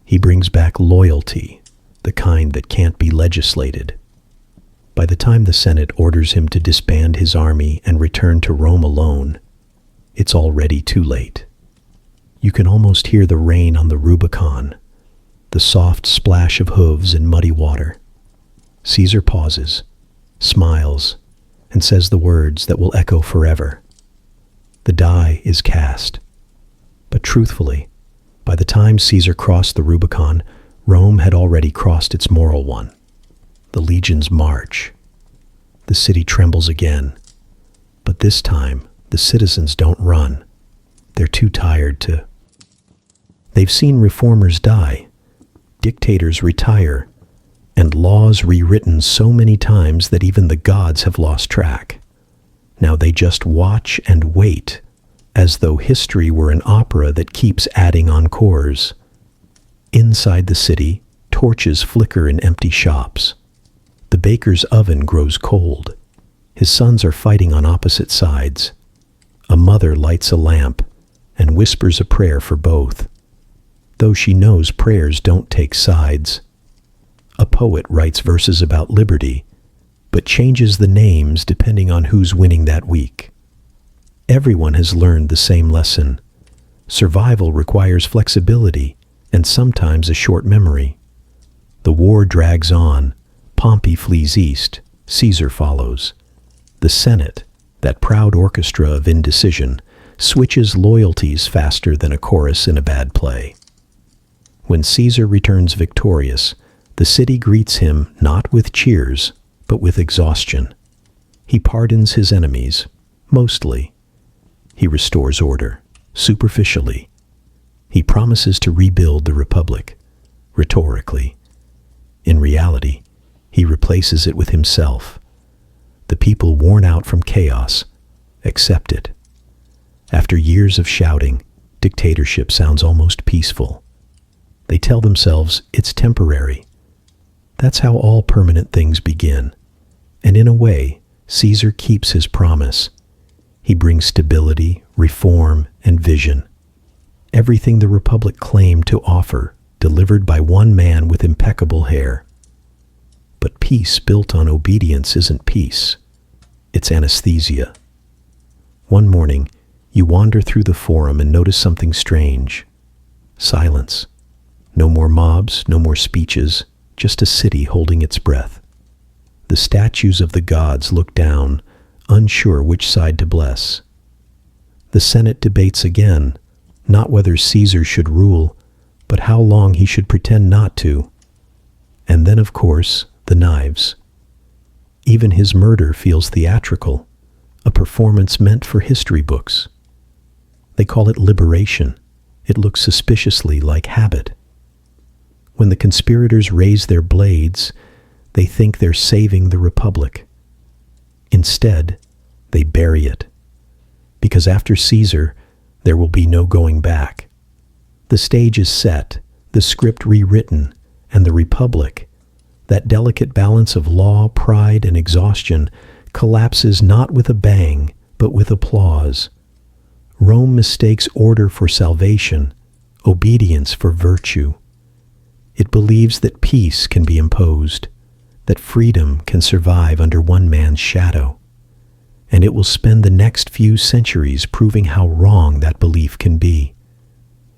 He brings back loyalty, the kind that can't be legislated. By the time the Senate orders him to disband his army and return to Rome alone, it's already too late. You can almost hear the rain on the Rubicon, the soft splash of hooves in muddy water. Caesar pauses, smiles, and says the words that will echo forever. The die is cast. But truthfully, by the time Caesar crossed the Rubicon, Rome had already crossed its moral one. The legions march. The city trembles again. But this time, the citizens don't run. They're too tired to. They've seen reformers die, dictators retire, and laws rewritten so many times that even the gods have lost track. Now they just watch and wait, as though history were an opera that keeps adding encores. Inside the city, torches flicker in empty shops. The baker's oven grows cold. His sons are fighting on opposite sides. A mother lights a lamp and whispers a prayer for both, though she knows prayers don't take sides. A poet writes verses about liberty, but changes the names depending on who's winning that week. Everyone has learned the same lesson. Survival requires flexibility and sometimes a short memory. The war drags on. Pompey flees east. Caesar follows. The Senate, that proud orchestra of indecision, switches loyalties faster than a chorus in a bad play. When Caesar returns victorious, the city greets him not with cheers, but with exhaustion. He pardons his enemies, mostly. He restores order, superficially. He promises to rebuild the republic, rhetorically. In reality, he replaces it with himself. The people, worn out from chaos, accept it. After years of shouting, dictatorship sounds almost peaceful. They tell themselves it's temporary. That's how all permanent things begin. And in a way, Caesar keeps his promise. He brings stability, reform, and vision. Everything the Republic claimed to offer, delivered by one man with impeccable hair. But peace built on obedience isn't peace. It's anesthesia. One morning, you wander through the forum and notice something strange. Silence. No more mobs, no more speeches, just a city holding its breath. The statues of the gods look down, unsure which side to bless. The Senate debates again, not whether Caesar should rule, but how long he should pretend not to. And then, of course, the knives. Even his murder feels theatrical, a performance meant for history books. They call it liberation. It looks suspiciously like habit. When the conspirators raise their blades, they think they're saving the Republic. Instead, they bury it. Because after Caesar, there will be no going back. The stage is set, the script rewritten, and the Republic, that delicate balance of law, pride, and exhaustion, collapses not with a bang, but with applause. Rome mistakes order for salvation, obedience for virtue. It believes that peace can be imposed, that freedom can survive under one man's shadow, and it will spend the next few centuries proving how wrong that belief can be.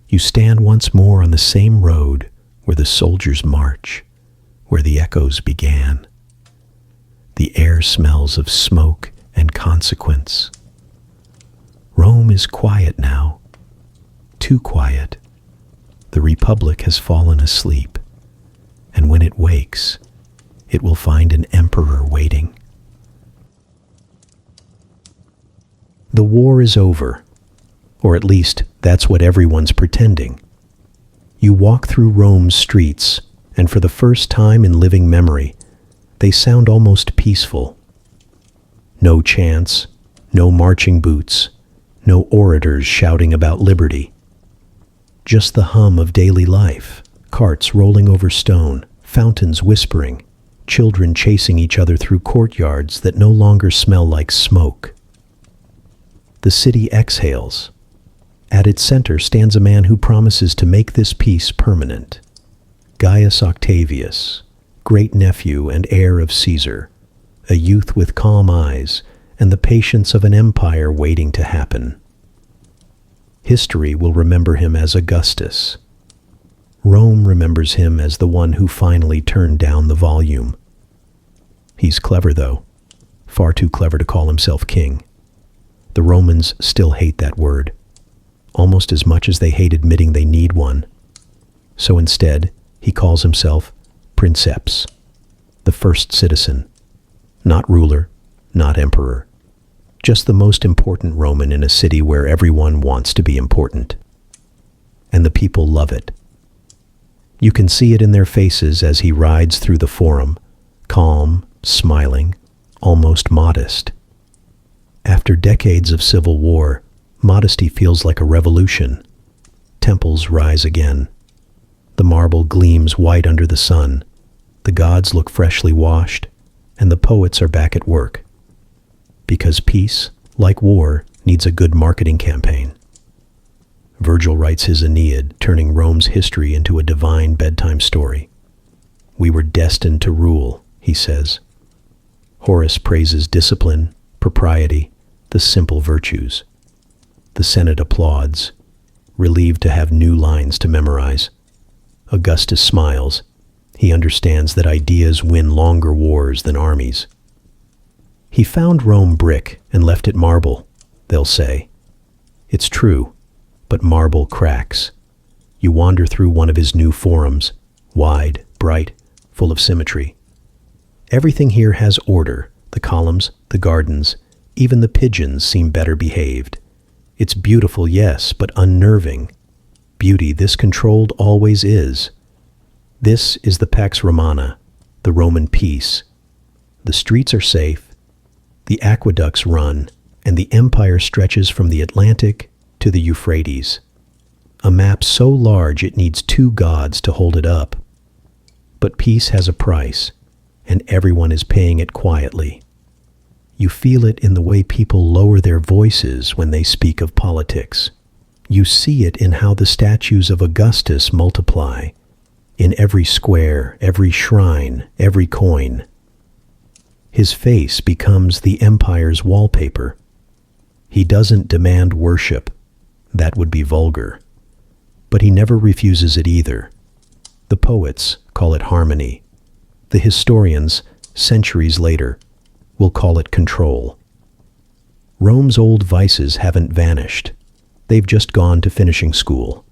You stand once more on the same road where the soldiers march, where the echoes began. The air smells of smoke and consequence. Rome is quiet now, too quiet. The Republic has fallen asleep, and when it wakes, it will find an emperor waiting. The war is over, or at least that's what everyone's pretending. You walk through Rome's streets, and for the first time in living memory, they sound almost peaceful. No chants, no marching boots, no orators shouting about liberty. Just the hum of daily life, carts rolling over stone, fountains whispering, children chasing each other through courtyards that no longer smell like smoke. The city exhales. At its center stands a man who promises to make this peace permanent. Gaius Octavius, great-nephew and heir of Caesar, a youth with calm eyes and the patience of an empire waiting to happen. History will remember him as Augustus. Rome remembers him as the one who finally turned down the volume. He's clever, though, far too clever to call himself king. The Romans still hate that word, almost as much as they hate admitting they need one. So instead, he calls himself princeps, the first citizen, not ruler, not emperor, just the most important Roman in a city where everyone wants to be important. And the people love it. You can see it in their faces as he rides through the forum, calm, smiling, almost modest. After decades of civil war, modesty feels like a revolution. Temples rise again. The marble gleams white under the sun. The gods look freshly washed, and the poets are back at work. Because peace, like war, needs a good marketing campaign. Virgil writes his Aeneid, turning Rome's history into a divine bedtime story. We were destined to rule, he says. Horace praises discipline, propriety, the simple virtues. The Senate applauds, relieved to have new lines to memorize. Augustus smiles. He understands that ideas win longer wars than armies. He found Rome brick and left it marble, they'll say. It's true, but marble cracks. You wander through one of his new forums, wide, bright, full of symmetry. Everything here has order. The columns, the gardens, even the pigeons seem better behaved. It's beautiful, yes, but unnerving. Beauty this controlled always is. This is the Pax Romana, the Roman peace. The streets are safe, the aqueducts run, and the empire stretches from the Atlantic to the Euphrates. A map so large it needs two gods to hold it up. But peace has a price, and everyone is paying it quietly. You feel it in the way people lower their voices when they speak of politics. You see it in how the statues of Augustus multiply, in every square, every shrine, every coin. His face becomes the empire's wallpaper. He doesn't demand worship. That would be vulgar. But he never refuses it either. The poets call it harmony. The historians, centuries later, will call it control. Rome's old vices haven't vanished. They've just gone to finishing school.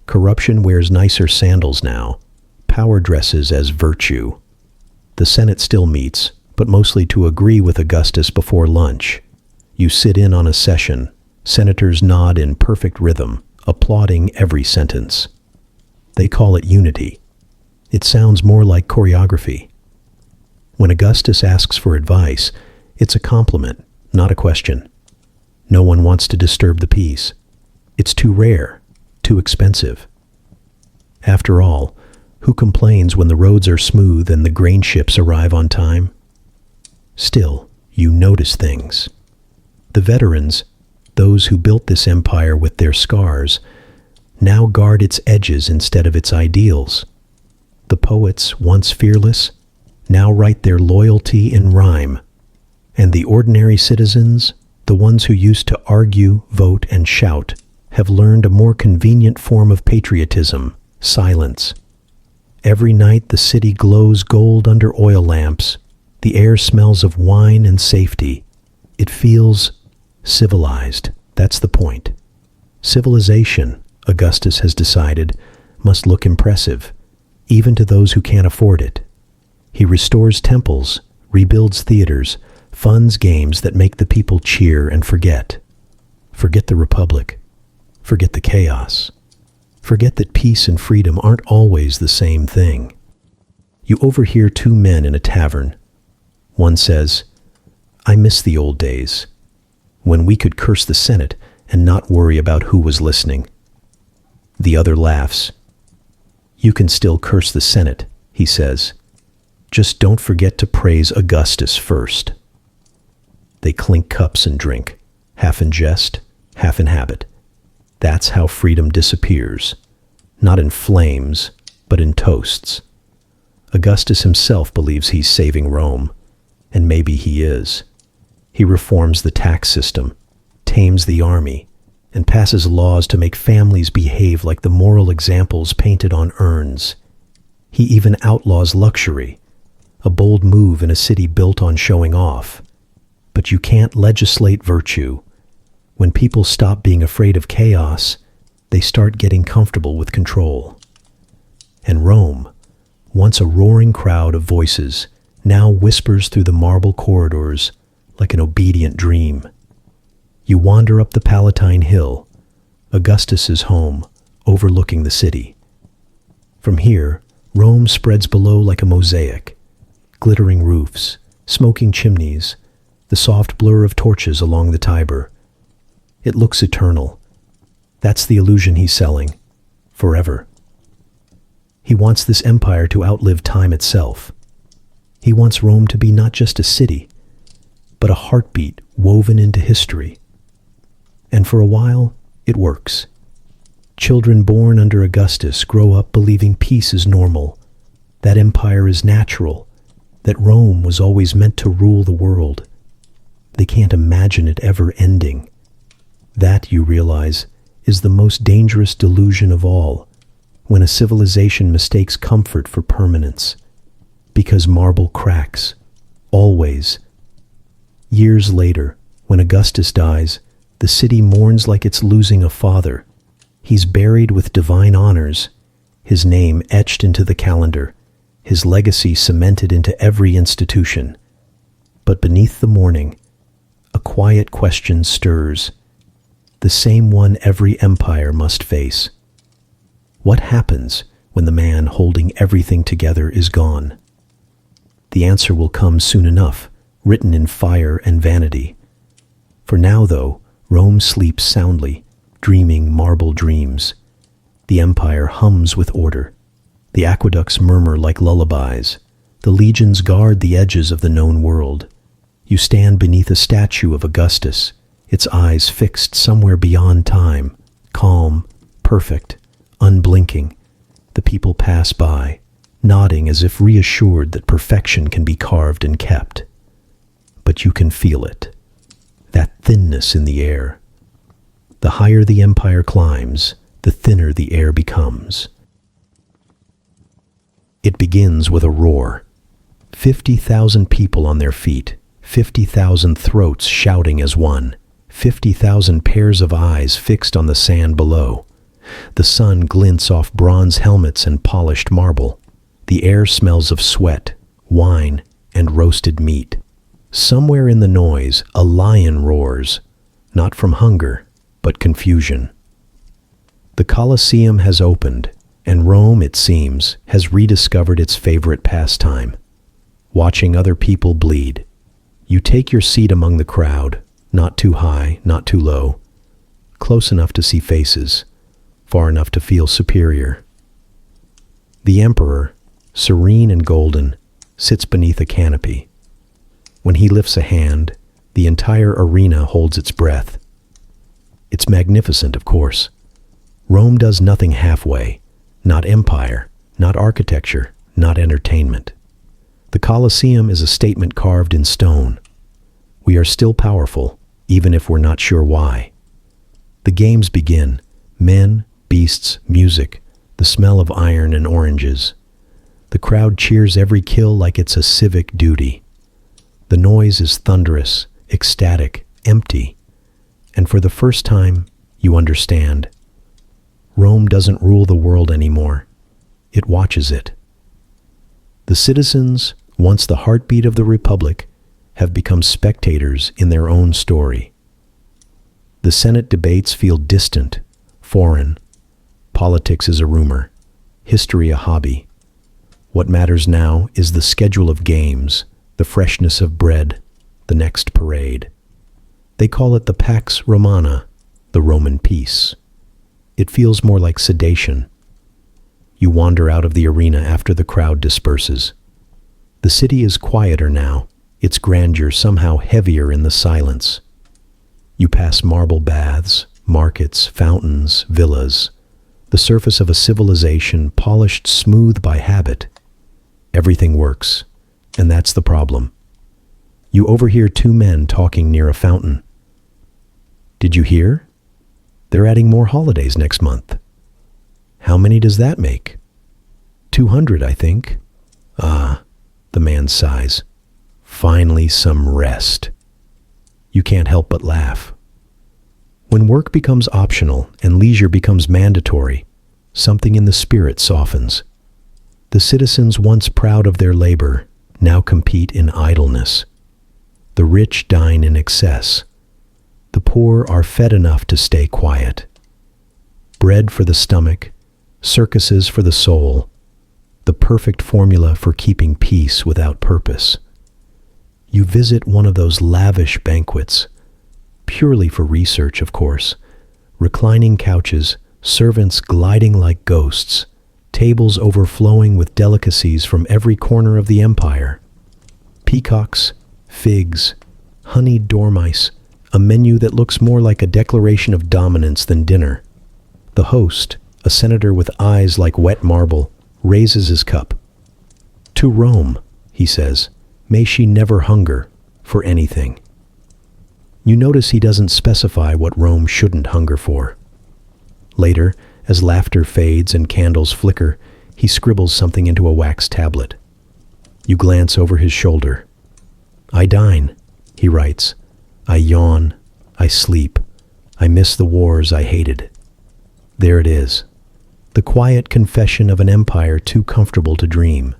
Corruption wears nicer sandals now. Power dresses as virtue. The Senate still meets, but mostly to agree with Augustus before lunch. You sit in on a session. Senators nod in perfect rhythm, applauding every sentence. They call it unity. It sounds more like choreography. When Augustus asks for advice, it's a compliment, not a question. No one wants to disturb the peace. It's too rare, too expensive. After all, who complains when the roads are smooth and the grain ships arrive on time? Still, you notice things. The veterans, those who built this empire with their scars, now guard its edges instead of its ideals. The poets, once fearless, now write their loyalty in rhyme. And the ordinary citizens, the ones who used to argue, vote, and shout, have learned a more convenient form of patriotism, silence. Every night the city glows gold under oil lamps. The air smells of wine and safety. It feels civilized. That's the point. Civilization, Augustus has decided, must look impressive, even to those who can't afford it. He restores temples, rebuilds theaters, funds games that make the people cheer and forget. Forget the republic. Forget the chaos. Forget that peace and freedom aren't always the same thing. You overhear two men in a tavern. One says, "I miss the old days, when we could curse the Senate and not worry about who was listening." The other laughs. "You can still curse the Senate," he says. "Just don't forget to praise Augustus first." They clink cups and drink, half in jest, half in habit. That's how freedom disappears, not in flames, but in toasts. Augustus himself believes he's saving Rome, and maybe he is. He reforms the tax system, tames the army, and passes laws to make families behave like the moral examples painted on urns. He even outlaws luxury, a bold move in a city built on showing off. But you can't legislate virtue. When people stop being afraid of chaos, they start getting comfortable with control. And Rome, once a roaring crowd of voices, now whispers through the marble corridors like an obedient dream. You wander up the Palatine Hill, Augustus's home, overlooking the city. From here, Rome spreads below like a mosaic, glittering roofs, smoking chimneys, the soft blur of torches along the Tiber. It looks eternal. That's the illusion he's selling. Forever. He wants this empire to outlive time itself. He wants Rome to be not just a city, but a heartbeat woven into history. And for a while, it works. Children born under Augustus grow up believing peace is normal, that empire is natural, that Rome was always meant to rule the world. They can't imagine it ever ending. That, you realize, is the most dangerous delusion of all, when a civilization mistakes comfort for permanence. Because marble cracks. Always. Years later, when Augustus dies, the city mourns like it's losing a father. He's buried with divine honors, his name etched into the calendar, his legacy cemented into every institution. But beneath the mourning, a quiet question stirs, the same one every empire must face. What happens when the man holding everything together is gone? The answer will come soon enough, written in fire and vanity. For now, though, Rome sleeps soundly, dreaming marble dreams. The empire hums with order. The aqueducts murmur like lullabies. The legions guard the edges of the known world. You stand beneath a statue of Augustus, its eyes fixed somewhere beyond time, calm, perfect, unblinking. The people pass by, nodding as if reassured that perfection can be carved and kept. But you can feel it, that thinness in the air. The higher the empire climbs, the thinner the air becomes. It begins with a roar. 50,000 people on their feet, 50,000 throats shouting as one, 50,000 pairs of eyes fixed on the sand below. The sun glints off bronze helmets and polished marble. The air smells of sweat, wine, and roasted meat. Somewhere in the noise, a lion roars, not from hunger, but confusion. The Colosseum has opened, and Rome, it seems, has rediscovered its favorite pastime, watching other people bleed. You take your seat among the crowd, not too high, not too low, close enough to see faces, far enough to feel superior. The emperor, serene and golden, sits beneath a canopy. When he lifts a hand, the entire arena holds its breath. It's magnificent, of course. Rome does nothing halfway, not empire, not architecture, not entertainment. The Colosseum is a statement carved in stone. We are still powerful, even if we're not sure why. The games begin. Men, beasts, music, the smell of iron and oranges. The crowd cheers every kill like it's a civic duty. The noise is thunderous, ecstatic, empty. And for the first time, you understand. Rome doesn't rule the world anymore. It watches it. The citizens, once the heartbeat of the Republic, have become spectators in their own story. The Senate debates feel distant, foreign. Politics is a rumor, history a hobby. What matters now is the schedule of games, the freshness of bread, the next parade. They call it the Pax Romana, the Roman peace. It feels more like sedation. You wander out of the arena after the crowd disperses. The city is quieter now, its grandeur somehow heavier in the silence. You pass marble baths, markets, fountains, villas, the surface of a civilization polished smooth by habit. Everything works, and that's the problem. You overhear two men talking near a fountain. Did you hear? They're adding more holidays next month. How many does that make? 200, I think. Ah, the man sighs. Finally some rest. You can't help but laugh. When work becomes optional and leisure becomes mandatory, something in the spirit softens. The citizens once proud of their labor now compete in idleness. The rich dine in excess. The poor are fed enough to stay quiet. Bread for the stomach, circuses for the soul, the perfect formula for keeping peace without purpose. You visit one of those lavish banquets, purely for research, of course. Reclining couches, servants gliding like ghosts, tables overflowing with delicacies from every corner of the empire. Peacocks, figs, honeyed dormice, a menu that looks more like a declaration of dominance than dinner. The host, a senator with eyes like wet marble, raises his cup. To Rome, he says, may she never hunger for anything. You notice he doesn't specify what Rome shouldn't hunger for. Later, as laughter fades and candles flicker, he scribbles something into a wax tablet. You glance over his shoulder. "I dine," he writes. "I yawn. I sleep. I miss the wars I hated." There it is. The quiet confession of an empire too comfortable to dream.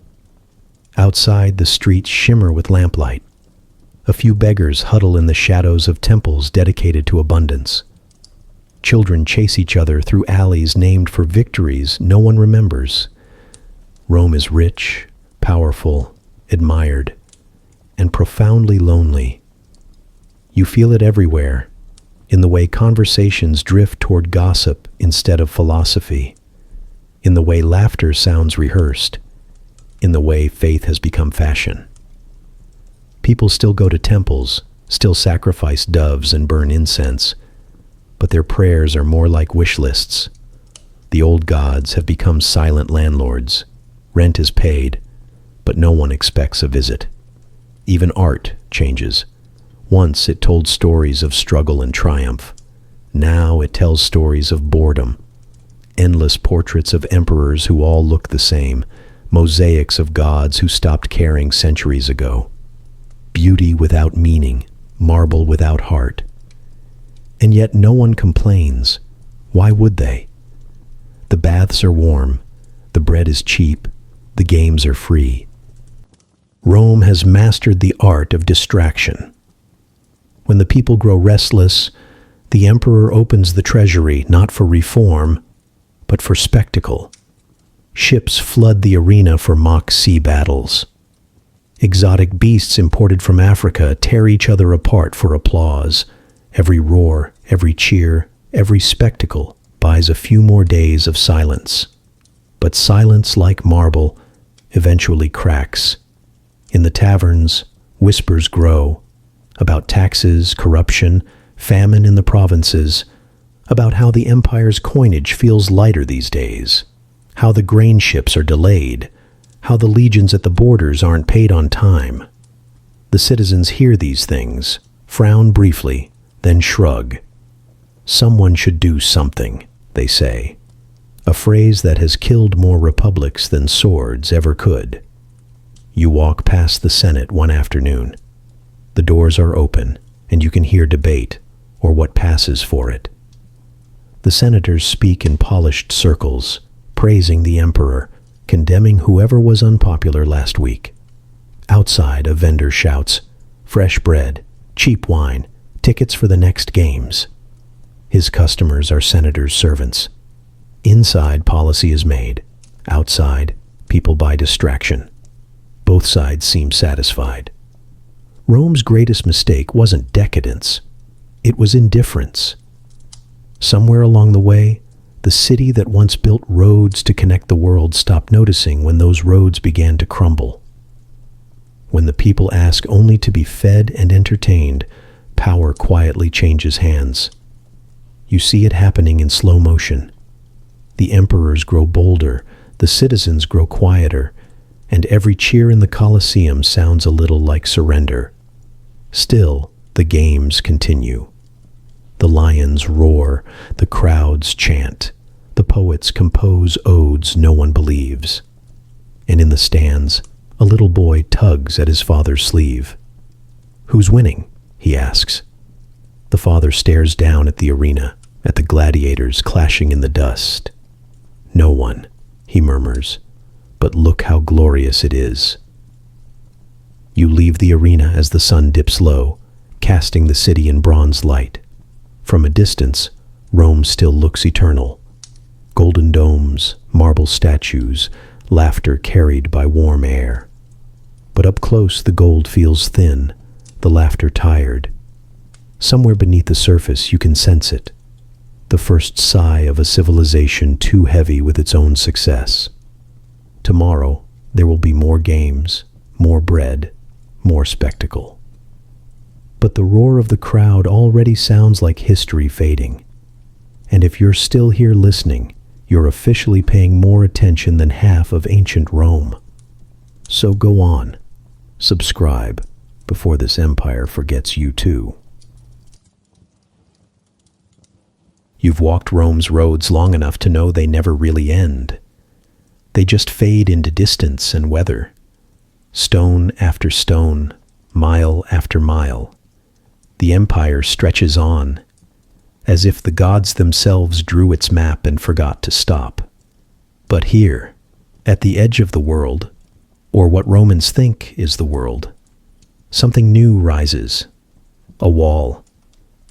Outside, the streets shimmer with lamplight. A few beggars huddle in the shadows of temples dedicated to abundance. Children chase each other through alleys named for victories no one remembers. Rome is rich, powerful, admired, and profoundly lonely. You feel it everywhere, in the way conversations drift toward gossip instead of philosophy, in the way laughter sounds rehearsed, in the way faith has become fashion. People still go to temples, still sacrifice doves and burn incense, but their prayers are more like wish lists. The old gods have become silent landlords. Rent is paid, but no one expects a visit. Even art changes. Once it told stories of struggle and triumph. Now it tells stories of boredom. Endless portraits of emperors who all look the same, mosaics of gods who stopped caring centuries ago. Beauty without meaning, marble without heart. And yet no one complains. Why would they? The baths are warm, the bread is cheap, the games are free. Rome has mastered the art of distraction. When the people grow restless, the emperor opens the treasury not for reform, but for spectacle. Ships flood the arena for mock sea battles. Exotic beasts imported from Africa tear each other apart for applause. Every roar, every cheer, every spectacle buys a few more days of silence. But silence, like marble, eventually cracks. In the taverns, whispers grow about taxes, corruption, famine in the provinces, about how the empire's coinage feels lighter these days, how the grain ships are delayed, how the legions at the borders aren't paid on time. The citizens hear these things, frown briefly, then shrug. Someone should do something, they say, a phrase that has killed more republics than swords ever could. You walk past the Senate one afternoon. The doors are open, and you can hear debate, or what passes for it. The senators speak in polished circles, praising the emperor, condemning whoever was unpopular last week. Outside, a vendor shouts, "Fresh bread, cheap wine, tickets for the next games." His customers are senators' servants. Inside, policy is made. Outside, people buy distraction. Both sides seem satisfied. Rome's greatest mistake wasn't decadence. It was indifference. Somewhere along the way, the city that once built roads to connect the world stopped noticing when those roads began to crumble. When the people ask only to be fed and entertained, power quietly changes hands. You see it happening in slow motion. The emperors grow bolder, the citizens grow quieter, and every cheer in the Colosseum sounds a little like surrender. Still, the games continue. The lions roar, the crowds chant, the poets compose odes no one believes. And in the stands, a little boy tugs at his father's sleeve. "Who's winning?" he asks. The father stares down at the arena, at the gladiators clashing in the dust. "No one," he murmurs, "but look how glorious it is." You leave the arena as the sun dips low, casting the city in bronze light. From a distance, Rome still looks eternal. Golden domes, marble statues, laughter carried by warm air. But up close the gold feels thin, the laughter tired. Somewhere beneath the surface you can sense it, the first sigh of a civilization too heavy with its own success. Tomorrow there will be more games, more bread, more spectacle. But the roar of the crowd already sounds like history fading. And if you're still here listening, you're officially paying more attention than half of ancient Rome. So go on, subscribe, before this empire forgets you too. You've walked Rome's roads long enough to know they never really end. They just fade into distance and weather. Stone after stone, mile after mile. The empire stretches on, as if the gods themselves drew its map and forgot to stop. But here, at the edge of the world, or what Romans think is the world, something new rises. A wall.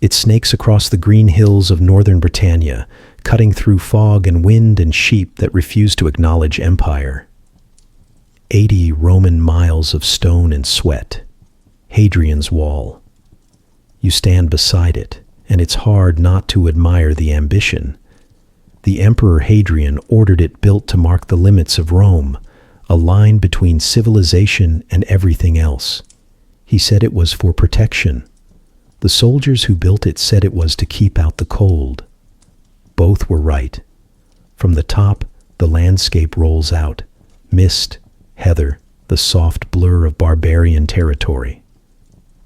It snakes across the green hills of northern Britannia, cutting through fog and wind and sheep that refuse to acknowledge empire. 80 Roman miles of stone and sweat. Hadrian's Wall. You stand beside it, and it's hard not to admire the ambition. The Emperor Hadrian ordered it built to mark the limits of Rome, a line between civilization and everything else. He said it was for protection. The soldiers who built it said it was to keep out the cold. Both were right. From the top, the landscape rolls out. Mist, heather, the soft blur of barbarian territory.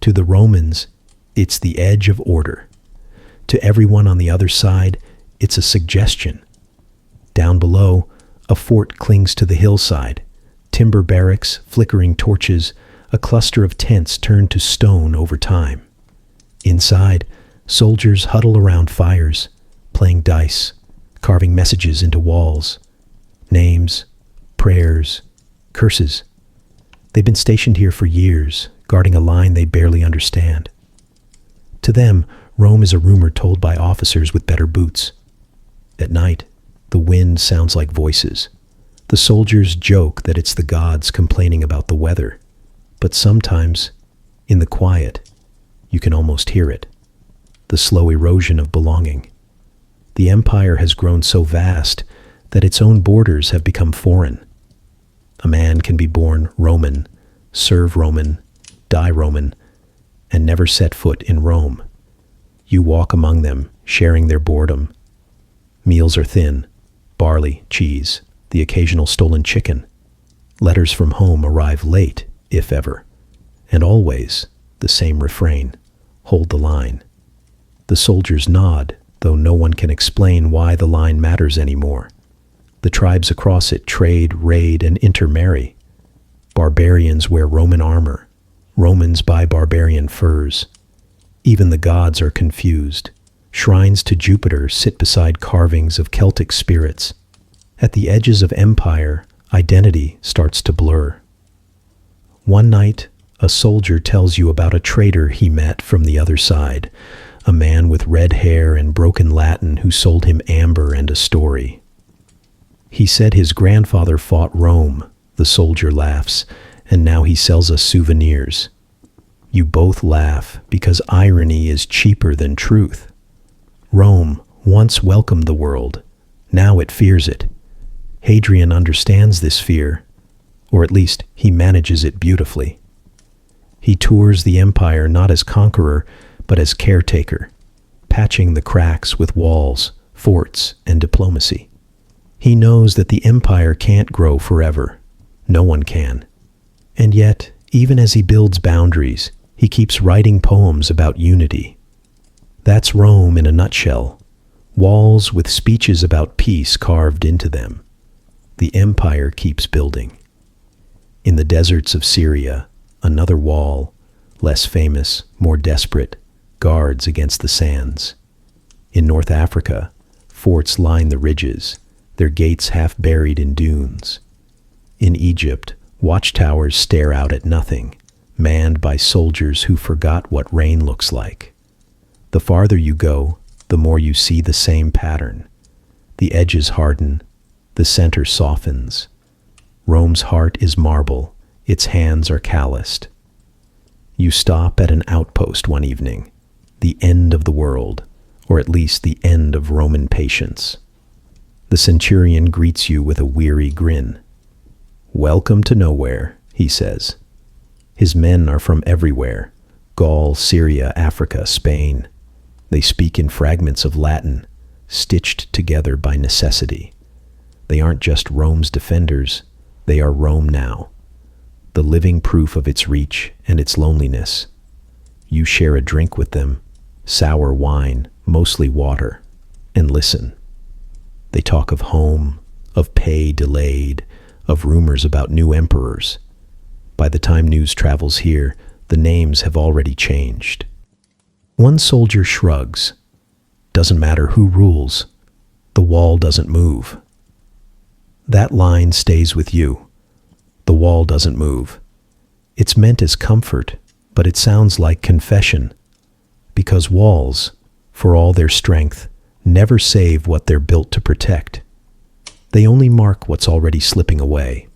To the Romans, it's the edge of order. To everyone on the other side, it's a suggestion. Down below, a fort clings to the hillside. Timber barracks, flickering torches, a cluster of tents turned to stone over time. Inside, soldiers huddle around fires, playing dice, carving messages into walls. Names, prayers, curses. They've been stationed here for years, guarding a line they barely understand. To them, Rome is a rumor told by officers with better boots. At night, the wind sounds like voices. The soldiers joke that it's the gods complaining about the weather. But sometimes, in the quiet, you can almost hear it. The slow erosion of belonging. The empire has grown so vast that its own borders have become foreign. A man can be born Roman, serve Roman, die Roman, and never set foot in Rome. You walk among them, sharing their boredom. Meals are thin, barley, cheese, the occasional stolen chicken. Letters from home arrive late, if ever, and always the same refrain. Hold the line. The soldiers nod, though no one can explain why the line matters anymore. The tribes across it trade, raid, and intermarry. Barbarians wear Roman armor. Romans buy barbarian furs. Even the gods are confused. Shrines to Jupiter sit beside carvings of Celtic spirits. At the edges of empire, identity starts to blur. One night, a soldier tells you about a traitor he met from the other side, a man with red hair and broken Latin who sold him amber and a story. He said his grandfather fought Rome, the soldier laughs, and now he sells us souvenirs. You both laugh because irony is cheaper than truth. Rome once welcomed the world, now it fears it. Hadrian understands this fear, or at least he manages it beautifully. He tours the empire not as conqueror, but as caretaker, patching the cracks with walls, forts, and diplomacy. He knows that the empire can't grow forever. No one can. And yet, even as he builds boundaries, he keeps writing poems about unity. That's Rome in a nutshell. Walls with speeches about peace carved into them. The empire keeps building. In the deserts of Syria, another wall, less famous, more desperate, guards against the sands. In North Africa, forts line the ridges, their gates half buried in dunes. In Egypt, watchtowers stare out at nothing, manned by soldiers who forgot what rain looks like. The farther you go, the more you see the same pattern. The edges harden, the center softens. Rome's heart is marble, its hands are calloused. You stop at an outpost one evening, the end of the world, or at least the end of Roman patience. The centurion greets you with a weary grin. "Welcome to nowhere," he says. His men are from everywhere, Gaul, Syria, Africa, Spain. They speak in fragments of Latin, stitched together by necessity. They aren't just Rome's defenders, they are Rome now, the living proof of its reach and its loneliness. You share a drink with them, sour wine, mostly water. and listen. They talk of home, of pay delayed, of rumors about new emperors. By the time news travels here, the names have already changed. One soldier shrugs. Doesn't matter who rules, the wall doesn't move. That line stays with you. The wall doesn't move. It's meant as comfort, but it sounds like confession. Because walls, for all their strength, never save what they're built to protect. They only mark what's already slipping away.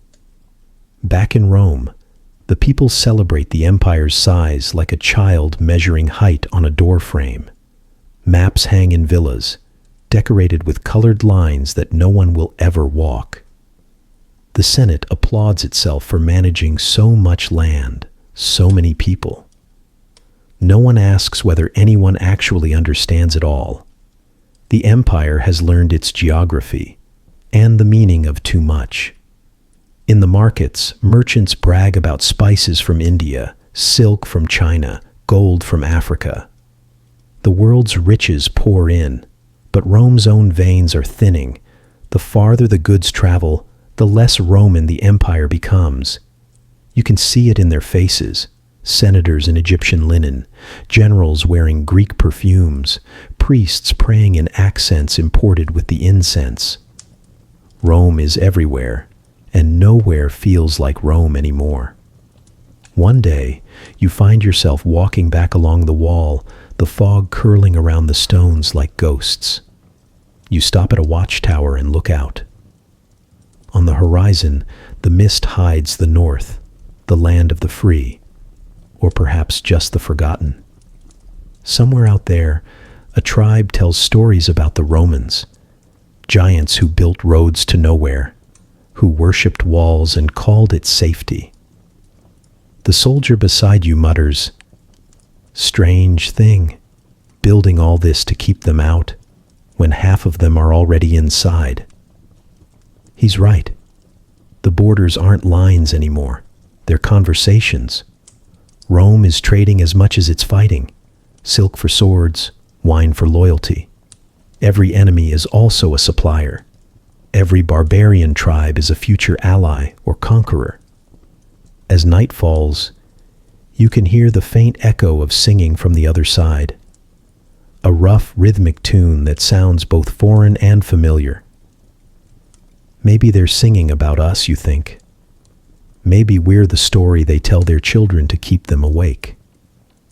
Back in Rome, the people celebrate the empire's size like a child measuring height on a door frame. Maps hang in villas, decorated with colored lines that no one will ever walk. The Senate applauds itself for managing so much land, so many people. No one asks whether anyone actually understands it all. The empire has learned its geography and the meaning of too much. In the markets, merchants brag about spices from India, silk from China, gold from Africa. The world's riches pour in, but Rome's own veins are thinning. The farther the goods travel, the less Roman the empire becomes. You can see it in their faces. Senators in Egyptian linen, generals wearing Greek perfumes, priests praying in accents imported with the incense. Rome is everywhere, and nowhere feels like Rome anymore. One day, you find yourself walking back along the wall, the fog curling around the stones like ghosts. You stop at a watchtower and look out. On the horizon, the mist hides the north, the land of the free, or perhaps just the forgotten. Somewhere out there, a tribe tells stories about the Romans, giants who built roads to nowhere, who worshipped walls and called it safety. The soldier beside you mutters, "Strange thing, building all this to keep them out, when half of them are already inside." He's right. The borders aren't lines anymore. They're conversations. Rome is trading as much as it's fighting. Silk for swords, wine for loyalty. Every enemy is also a supplier. Every barbarian tribe is a future ally or conqueror. As night falls, you can hear the faint echo of singing from the other side. A rough, rhythmic tune that sounds both foreign and familiar. Maybe they're singing about us, you think. Maybe we're the story they tell their children to keep them awake.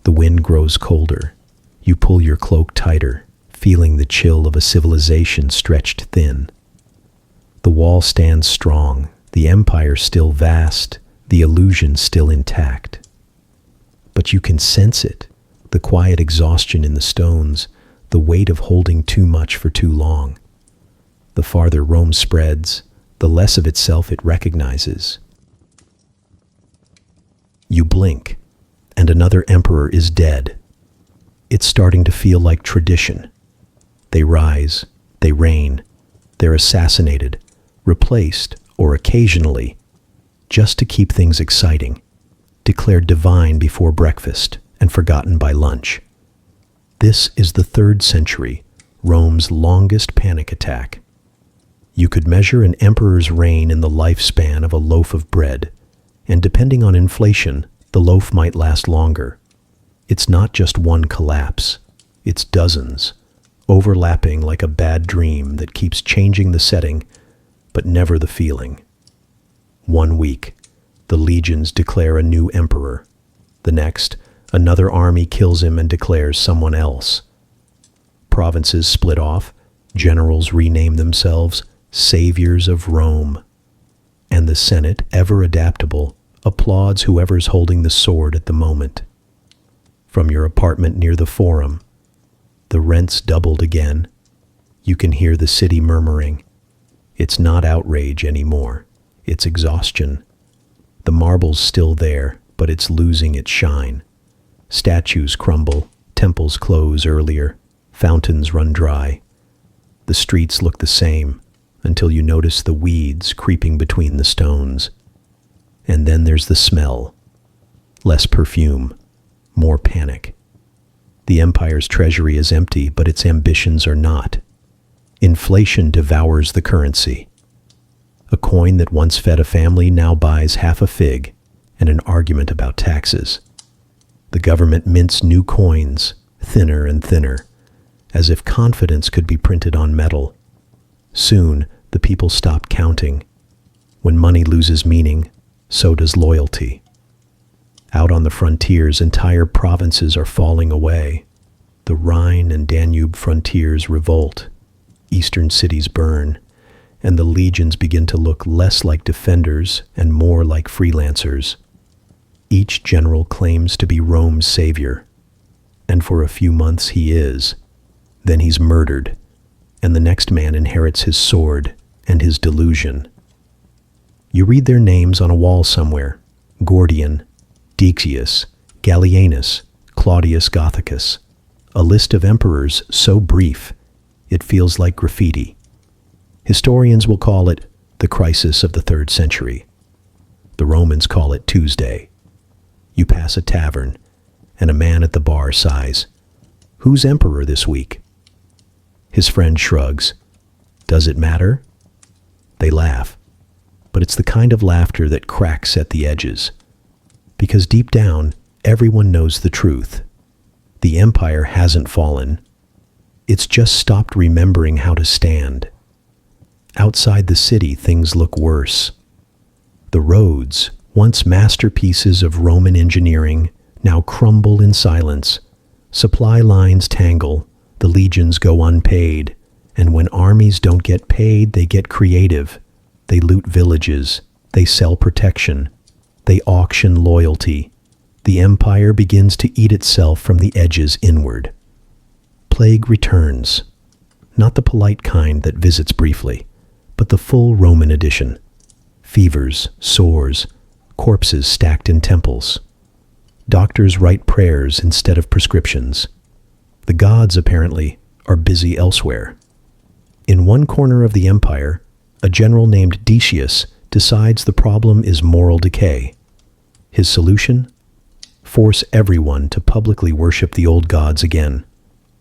The wind grows colder. You pull your cloak tighter, feeling the chill of a civilization stretched thin. The wall stands strong, the empire still vast, the illusion still intact. But you can sense it, the quiet exhaustion in the stones, the weight of holding too much for too long. The farther Rome spreads, the less of itself it recognizes. You blink, and another emperor is dead. It's starting to feel like tradition. They rise, they reign, they're assassinated, replaced, or occasionally, just to keep things exciting, declared divine before breakfast and forgotten by lunch. This is the 3rd century, Rome's longest panic attack. You could measure an emperor's reign in the lifespan of a loaf of bread, and depending on inflation, the loaf might last longer. It's not just one collapse, it's dozens, overlapping like a bad dream that keeps changing the setting, but never the feeling. 1 week, the legions declare a new emperor. The next, another army kills him and declares someone else. Provinces split off, generals rename themselves saviors of Rome. And the Senate, ever adaptable, applauds whoever's holding the sword at the moment. From your apartment near the Forum, the rent's doubled again. You can hear the city murmuring. It's not outrage anymore, it's exhaustion. The marble's still there, but it's losing its shine. Statues crumble, temples close earlier, fountains run dry. The streets look the same, until you notice the weeds creeping between the stones. And then there's the smell. Less perfume, more panic. The empire's treasury is empty, but its ambitions are not. Inflation devours the currency. A coin that once fed a family now buys half a fig and an argument about taxes. The government mints new coins, thinner and thinner, as if confidence could be printed on metal. Soon, the people stop counting. When money loses meaning, so does loyalty. Out on the frontiers, entire provinces are falling away. The Rhine and Danube frontiers revolt. Eastern cities burn, and the legions begin to look less like defenders and more like freelancers. Each general claims to be Rome's savior, and for a few months he is. Then he's murdered, and the next man inherits his sword and his delusion. You read their names on a wall somewhere: Gordian, Decius, Gallienus, Claudius Gothicus. A list of emperors so brief, it feels like graffiti. Historians will call it the crisis of the 3rd century. The Romans call it Tuesday. You pass a tavern, and a man at the bar sighs, "Who's emperor this week?" His friend shrugs. "Does it matter?" They laugh, but it's the kind of laughter that cracks at the edges. Because deep down, everyone knows the truth. The empire hasn't fallen. It's just stopped remembering how to stand. Outside the city, things look worse. The roads, once masterpieces of Roman engineering, now crumble in silence. Supply lines tangle, the legions go unpaid, and when armies don't get paid, they get creative. They loot villages, they sell protection, they auction loyalty. The empire begins to eat itself from the edges inward. Plague returns, not the polite kind that visits briefly, but the full Roman edition. Fevers, sores, corpses stacked in temples. Doctors write prayers instead of prescriptions. The gods, apparently, are busy elsewhere. In one corner of the empire, a general named Decius decides the problem is moral decay. His solution? Force everyone to publicly worship the old gods again.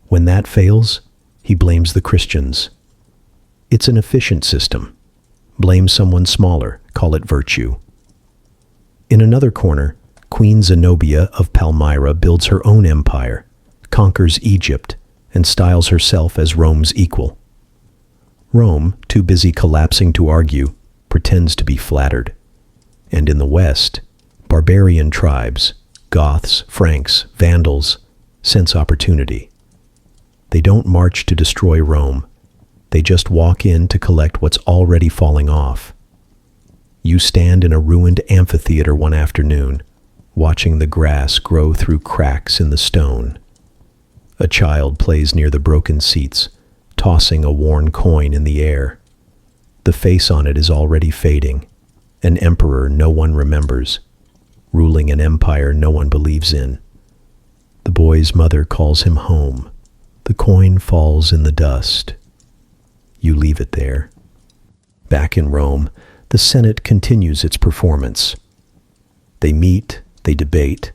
When that fails, he blames the Christians. It's an efficient system. Blame someone smaller, call it virtue. In another corner, Queen Zenobia of Palmyra builds her own empire, conquers Egypt, and styles herself as Rome's equal. Rome, too busy collapsing to argue, pretends to be flattered. And in the West, barbarian tribes, Goths, Franks, Vandals, sense opportunity. They don't march to destroy Rome. They just walk in to collect what's already falling off. You stand in a ruined amphitheater one afternoon, watching the grass grow through cracks in the stone. A child plays near the broken seats, tossing a worn coin in the air. The face on it is already fading, an emperor no one remembers, ruling an empire no one believes in. The boy's mother calls him home. The coin falls in the dust. You leave it there. Back in Rome, the Senate continues its performance. They meet, they debate,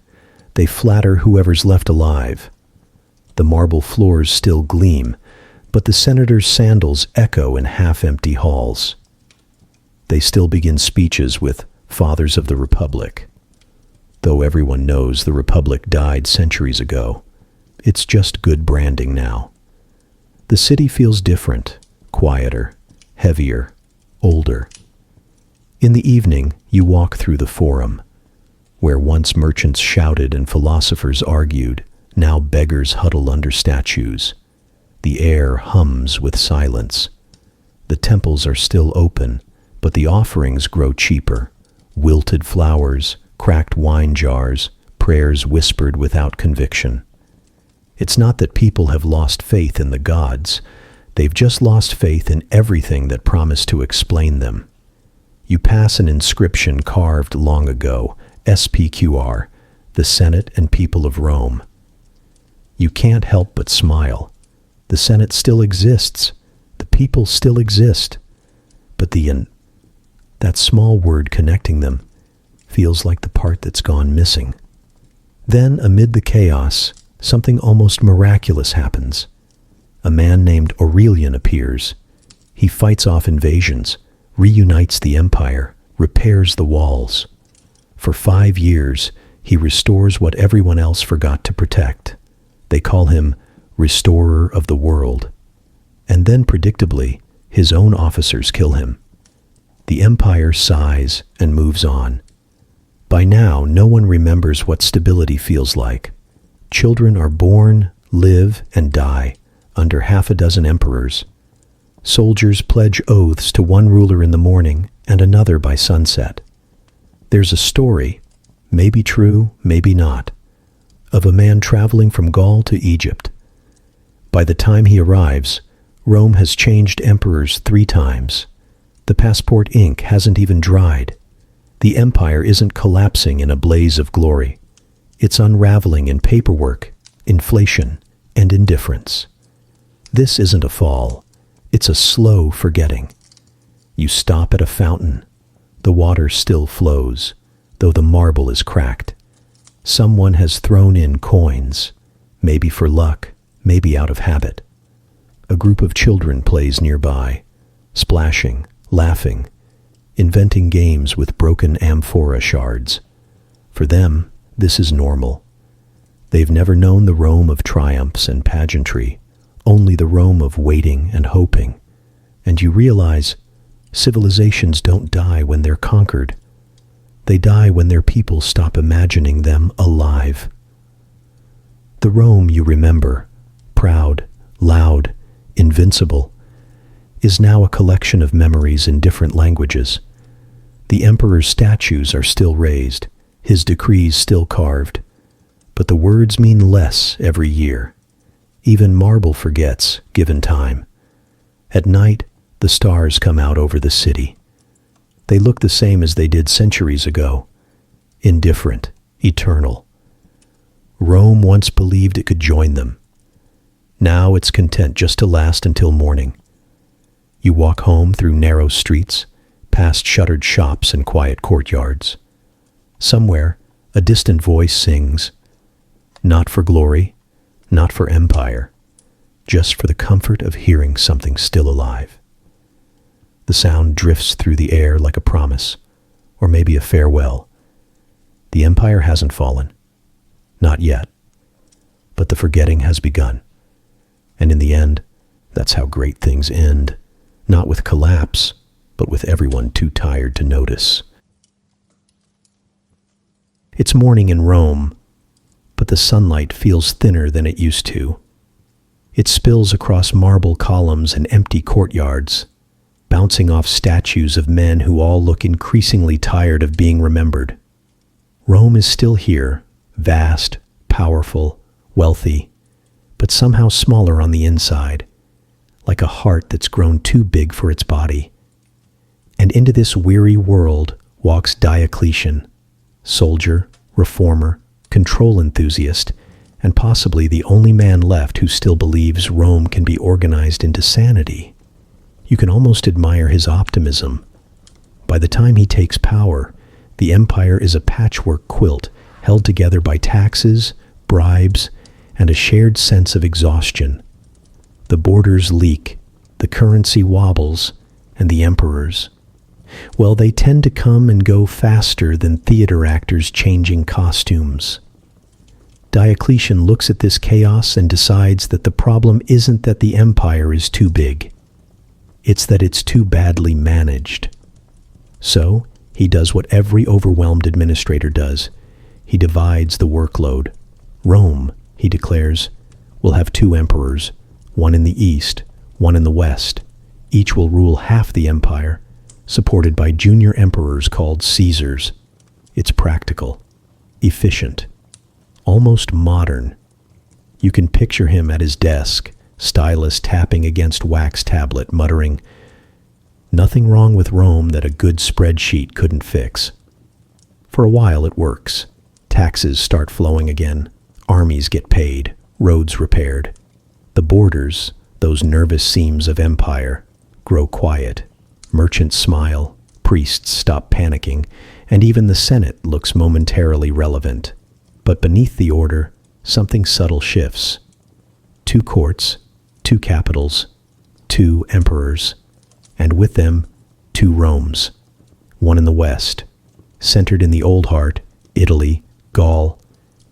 they flatter whoever's left alive. The marble floors still gleam, but the senators' sandals echo in half-empty halls. They still begin speeches with "Fathers of the Republic." Though everyone knows the Republic died centuries ago, it's just good branding now. The city feels different, quieter, heavier, older. In the evening, you walk through the Forum, where once merchants shouted and philosophers argued, now beggars huddle under statues. The air hums with silence. The temples are still open, but the offerings grow cheaper. Wilted flowers, cracked wine jars, prayers whispered without conviction. It's not that people have lost faith in the gods. They've just lost faith in everything that promised to explain them. You pass an inscription carved long ago, SPQR, the Senate and People of Rome. You can't help but smile. The Senate still exists. The people still exist. But that small word connecting them feels like the part that's gone missing. Then, amid the chaos, something almost miraculous happens. a man named Aurelian appears. He fights off invasions, reunites the empire, repairs the walls. For 5 years, he restores what everyone else forgot to protect. They call him Restorer of the World. And then, predictably, his own officers kill him. The empire sighs and moves on. By now, no one remembers what stability feels like. Children are born, live, and die under half a dozen emperors. Soldiers pledge oaths to one ruler in the morning and another by sunset. There's a story, maybe true, maybe not, of a man traveling from Gaul to Egypt. By the time he arrives, Rome has changed emperors 3 times. The passport ink hasn't even dried. The empire isn't collapsing in a blaze of glory. It's unraveling in paperwork, inflation, and indifference. This isn't a fall. It's a slow forgetting. You stop at a fountain. The water still flows, though the marble is cracked. Someone has thrown in coins, maybe for luck, maybe out of habit. A group of children plays nearby, splashing, laughing, inventing games with broken amphora shards. For them, this is normal. They've never known the Rome of triumphs and pageantry, only the Rome of waiting and hoping. And you realize civilizations don't die when they're conquered. They die when their people stop imagining them alive. The Rome you remember, proud, loud, invincible, is now a collection of memories in different languages. The emperor's statues are still raised, his decrees still carved, but the words mean less every year. Even marble forgets, given time. At night, the stars come out over the city. They look the same as they did centuries ago, indifferent, eternal. Rome once believed it could join them. Now it's content just to last until morning. You walk home through narrow streets, past shuttered shops and quiet courtyards. Somewhere, a distant voice sings, not for glory, not for empire, just for the comfort of hearing something still alive. The sound drifts through the air like a promise, or maybe a farewell. The empire hasn't fallen. Not yet. But the forgetting has begun. And in the end, that's how great things end. Not with collapse, but with everyone too tired to notice. It's morning in Rome, but the sunlight feels thinner than it used to. It spills across marble columns and empty courtyards, bouncing off statues of men who all look increasingly tired of being remembered. Rome is still here, vast, powerful, wealthy, but somehow smaller on the inside, like a heart that's grown too big for its body. And into this weary world walks Diocletian, soldier, reformer, control enthusiast, and possibly the only man left who still believes Rome can be organized into sanity. You can almost admire his optimism. By the time he takes power, the empire is a patchwork quilt held together by taxes, bribes, and a shared sense of exhaustion. The borders leak, the currency wobbles, and the emperors, well, they tend to come and go faster than theater actors changing costumes. Diocletian looks at this chaos and decides that the problem isn't that the empire is too big. It's that it's too badly managed. So, he does what every overwhelmed administrator does. He divides the workload. Rome, he declares, will have 2 emperors, one in the east, one in the west. Each will rule half the empire, supported by junior emperors called Caesars. It's practical, efficient, almost modern. You can picture him at his desk, stylus tapping against wax tablet, muttering, "Nothing wrong with Rome that a good spreadsheet couldn't fix." For a while it works. Taxes start flowing again. Armies get paid. Roads repaired. The borders, those nervous seams of empire, grow quiet. Merchants smile. Priests stop panicking. And even the Senate looks momentarily relevant. But beneath the order, something subtle shifts. 2 courts, 2 capitals, 2 emperors, and with them 2 Romes, one in the west, centered in the old heart, Italy, Gaul,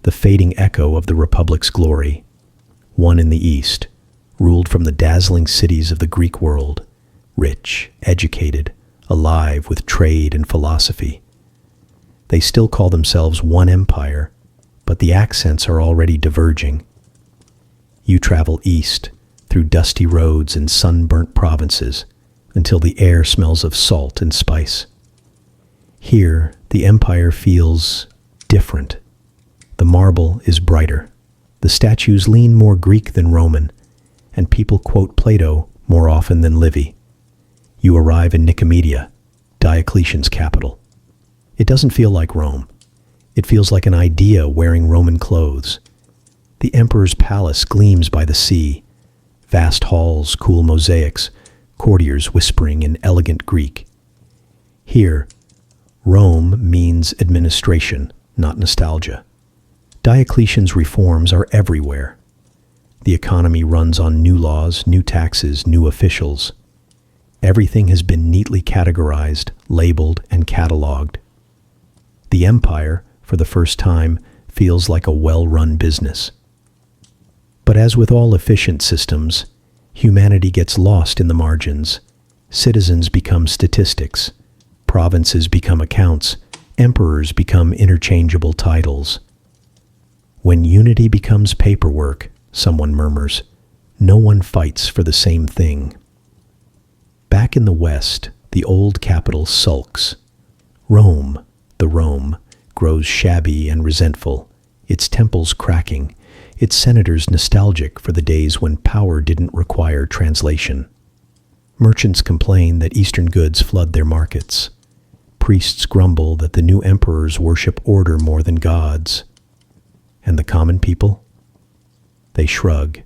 the fading echo of the Republic's glory, one in the east, ruled from the dazzling cities of the Greek world, rich, educated, alive with trade and philosophy. They still call themselves one empire, but the accents are already diverging. You travel east, through dusty roads and sunburnt provinces, until the air smells of salt and spice. Here, the empire feels different. The marble is brighter. The statues lean more Greek than Roman, and people quote Plato more often than Livy. You arrive in Nicomedia, Diocletian's capital. It doesn't feel like Rome. It feels like an idea wearing Roman clothes. The emperor's palace gleams by the sea. Vast halls, cool mosaics, courtiers whispering in elegant Greek. Here, Rome means administration, not nostalgia. Diocletian's reforms are everywhere. The economy runs on new laws, new taxes, new officials. Everything has been neatly categorized, labeled, and cataloged. The empire, for the first time, feels like a well-run business. But as with all efficient systems, humanity gets lost in the margins. Citizens become statistics. Provinces become accounts. Emperors become interchangeable titles. When unity becomes paperwork, someone murmurs, no one fights for the same thing. Back in the West, the old capital sulks. Rome, the Rome, grows shabby and resentful, its temples cracking, its senators nostalgic for the days when power didn't require translation. Merchants complain that Eastern goods flood their markets. Priests grumble that the new emperors worship order more than gods. And the common people? They shrug.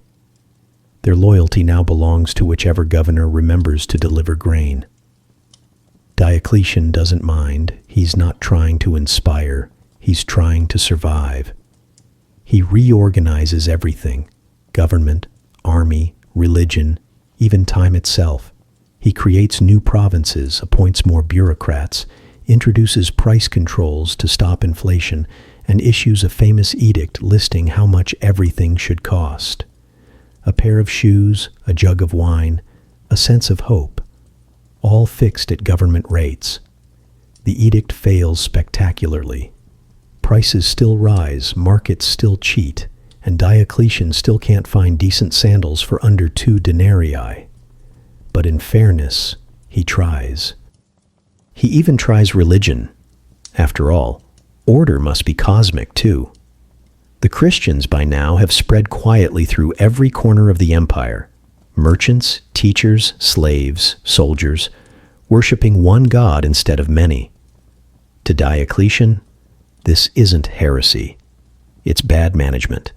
Their loyalty now belongs to whichever governor remembers to deliver grain. Diocletian doesn't mind. He's not trying to inspire. He's trying to survive. He reorganizes everything: government, army, religion, even time itself. He creates new provinces, appoints more bureaucrats, introduces price controls to stop inflation, and issues a famous edict listing how much everything should cost. A pair of shoes, a jug of wine, a sense of hope, all fixed at government rates. The edict fails spectacularly. Prices still rise, markets still cheat, and Diocletian still can't find decent sandals for under 2 denarii. But in fairness, he tries. He even tries religion. After all, order must be cosmic too. The Christians by now have spread quietly through every corner of the empire. Merchants, teachers, slaves, soldiers, worshiping one god instead of many. To Diocletian, this isn't heresy. It's bad management.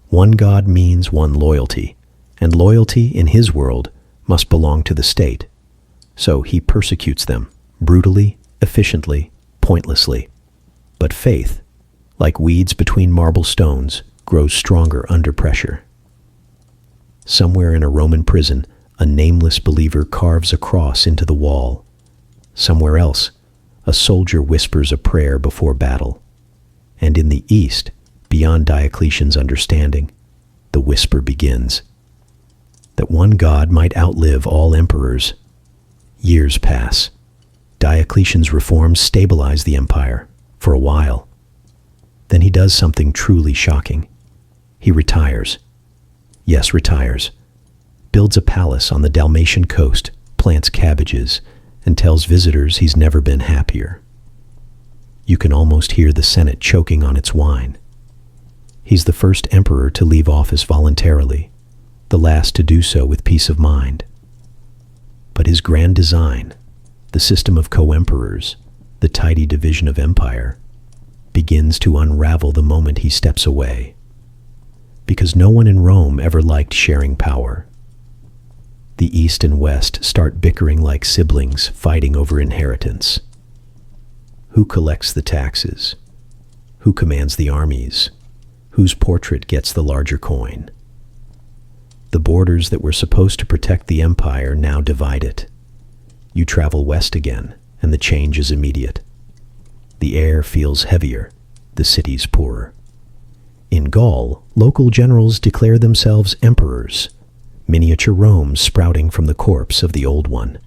One god means one loyalty, and loyalty in his world must belong to the state. So he persecutes them, brutally, efficiently, pointlessly. But faith, like weeds between marble stones, grows stronger under pressure. Somewhere in a Roman prison, a nameless believer carves a cross into the wall. Somewhere else, a soldier whispers a prayer before battle. And in the east, beyond Diocletian's understanding, the whisper begins. That one god might outlive all emperors. Years pass. Diocletian's reforms stabilize the empire, for a while. Then he does something truly shocking. He retires. Yes, retires. Builds a palace on the Dalmatian coast, plants cabbages, and tells visitors he's never been happier. You can almost hear the Senate choking on its wine. He's the first emperor to leave office voluntarily, the last to do so with peace of mind. But his grand design, the system of co-emperors, the tidy division of empire, begins to unravel the moment he steps away. Because no one in Rome ever liked sharing power. The East and West start bickering like siblings, fighting over inheritance. Who collects the taxes? Who commands the armies? Whose portrait gets the larger coin? The borders that were supposed to protect the empire now divide it. You travel west again, and the change is immediate. The air feels heavier, the cities poorer. In Gaul, local generals declare themselves emperors, miniature Rome sprouting from the corpse of the old one.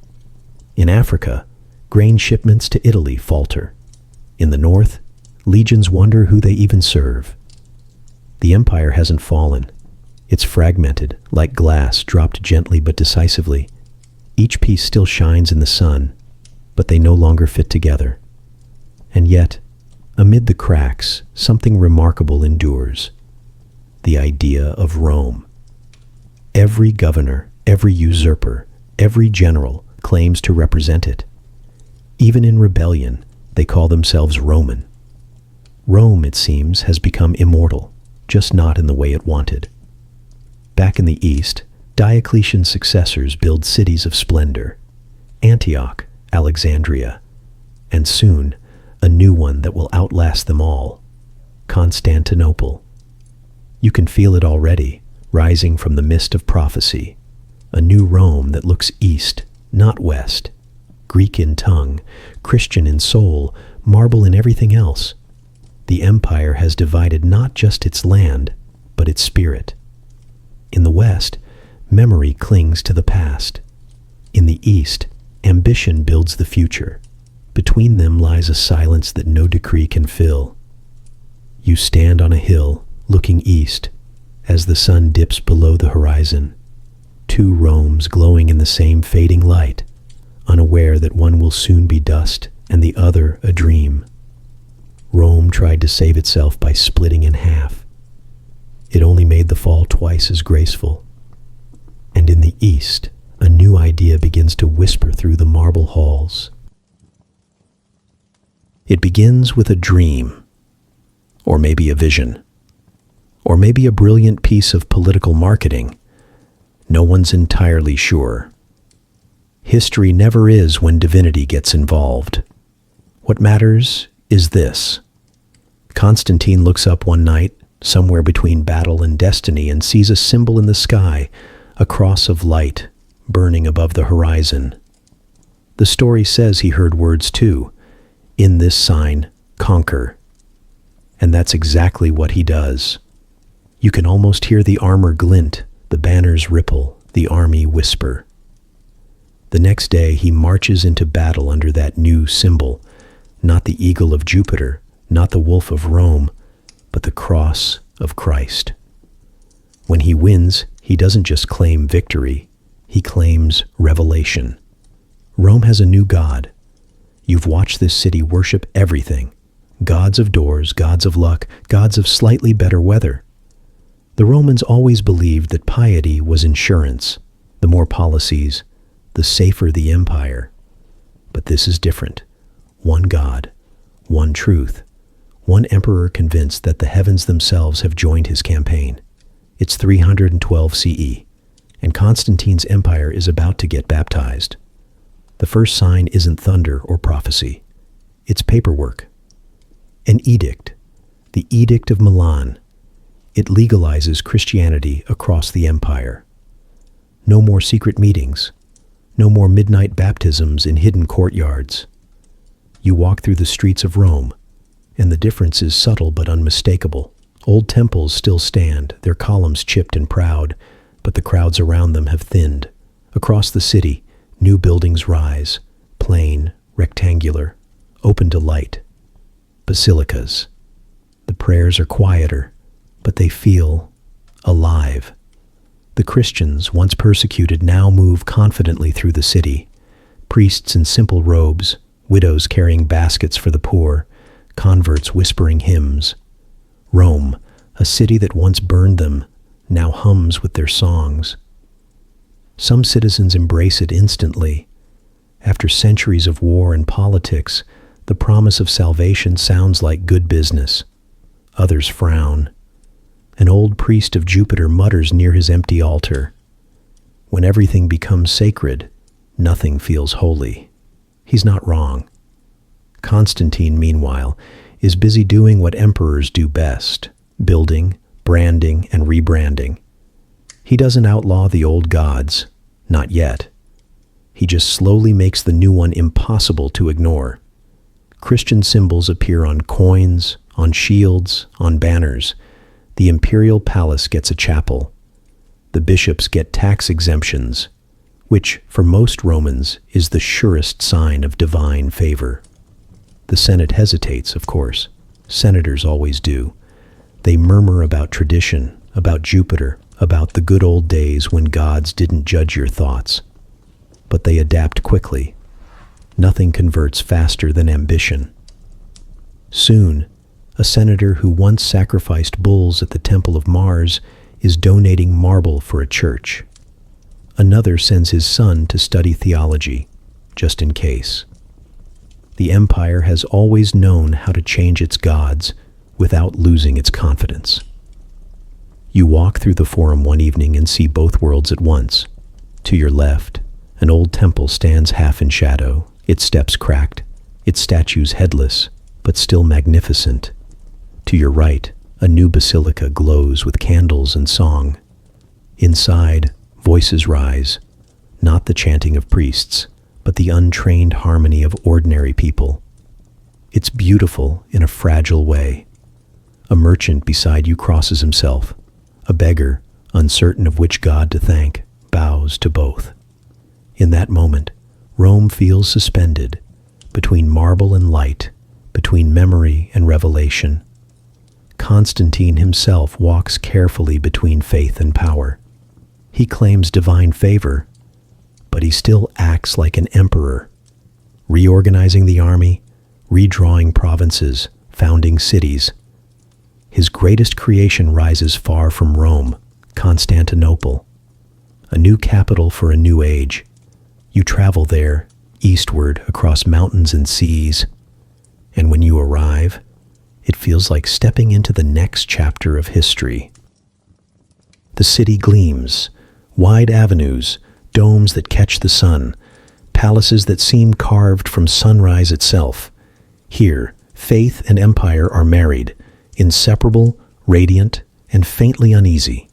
In Africa, grain shipments to Italy falter. In the north, legions wonder who they even serve. The empire hasn't fallen. It's fragmented, like glass dropped gently but decisively. Each piece still shines in the sun, but they no longer fit together. And yet, amid the cracks, something remarkable endures. The idea of Rome. Every governor, every usurper, every general claims to represent it. Even in rebellion, they call themselves Roman. Rome, it seems, has become immortal, just not in the way it wanted. Back in the east, Diocletian's successors build cities of splendor. Antioch, Alexandria, and soon, a new one that will outlast them all, Constantinople. You can feel it already, rising from the mist of prophecy, a new Rome that looks east, not west, Greek in tongue, Christian in soul, marble in everything else. The empire has divided not just its land, but its spirit. In the west, memory clings to the past. In the east, ambition builds the future. Between them lies a silence that no decree can fill. You stand on a hill, looking east, as the sun dips below the horizon. Two Romes glowing in the same fading light, unaware that one will soon be dust and the other a dream. Rome tried to save itself by splitting in half. It only made the fall twice as graceful. And in the east, a new idea begins to whisper through the marble halls. It begins with a dream, or maybe a vision, or maybe a brilliant piece of political marketing. No one's entirely sure. History never is when divinity gets involved. What matters is this. Constantine looks up one night, somewhere between battle and destiny, and sees a symbol in the sky, a cross of light burning above the horizon. The story says he heard words too. In this sign, conquer. And that's exactly what he does. You can almost hear the armor glint, the banners ripple, the army whisper. The next day he marches into battle under that new symbol, not the eagle of Jupiter, not the wolf of Rome, but the cross of Christ. When he wins, he doesn't just claim victory, he claims revelation. Rome has a new god. You've watched this city worship everything. Gods of doors, gods of luck, gods of slightly better weather. The Romans always believed that piety was insurance. The more policies, the safer the empire. But this is different. One God, one truth, one emperor convinced that the heavens themselves have joined his campaign. It's 312 CE, and Constantine's empire is about to get baptized. The first sign isn't thunder or prophecy. It's paperwork. An edict, the Edict of Milan. It legalizes Christianity across the empire. No more secret meetings. No more midnight baptisms in hidden courtyards. You walk through the streets of Rome, and the difference is subtle but unmistakable. Old temples still stand, their columns chipped and proud, but the crowds around them have thinned. Across the city, new buildings rise, plain, rectangular, open to light. Basilicas. The prayers are quieter, but they feel alive. The Christians, once persecuted, now move confidently through the city. Priests in simple robes, widows carrying baskets for the poor, converts whispering hymns. Rome, a city that once burned them, now hums with their songs. Some citizens embrace it instantly. After centuries of war and politics, the promise of salvation sounds like good business. Others frown. An old priest of Jupiter mutters near his empty altar. When everything becomes sacred, nothing feels holy. He's not wrong. Constantine, meanwhile, is busy doing what emperors do best, building, branding, and rebranding. He doesn't outlaw the old gods, not yet. He just slowly makes the new one impossible to ignore. Christian symbols appear on coins, on shields, on banners. The imperial palace gets a chapel. The bishops get tax exemptions, which, for most Romans, is the surest sign of divine favor. The Senate hesitates, of course. Senators always do. They murmur about tradition, about Jupiter, about the good old days when gods didn't judge your thoughts. But they adapt quickly. Nothing converts faster than ambition. Soon, a senator who once sacrificed bulls at the temple of Mars is donating marble for a church. Another sends his son to study theology, just in case. The empire has always known how to change its gods without losing its confidence. You walk through the forum one evening and see both worlds at once. To your left, an old temple stands half in shadow, its steps cracked, its statues headless, but still magnificent. To your right, a new basilica glows with candles and song. Inside, voices rise, not the chanting of priests, but the untrained harmony of ordinary people. It's beautiful in a fragile way. A merchant beside you crosses himself. A beggar, uncertain of which god to thank, bows to both. In that moment, Rome feels suspended, between marble and light, between memory and revelation. Constantine himself walks carefully between faith and power. He claims divine favor, but he still acts like an emperor, reorganizing the army, redrawing provinces, founding cities. His greatest creation rises far from Rome, Constantinople, a new capital for a new age. You travel there, eastward, across mountains and seas, and when you arrive, it feels like stepping into the next chapter of history. The city gleams, wide avenues, domes that catch the sun, palaces that seem carved from sunrise itself. Here, faith and empire are married, inseparable, radiant, and faintly uneasy.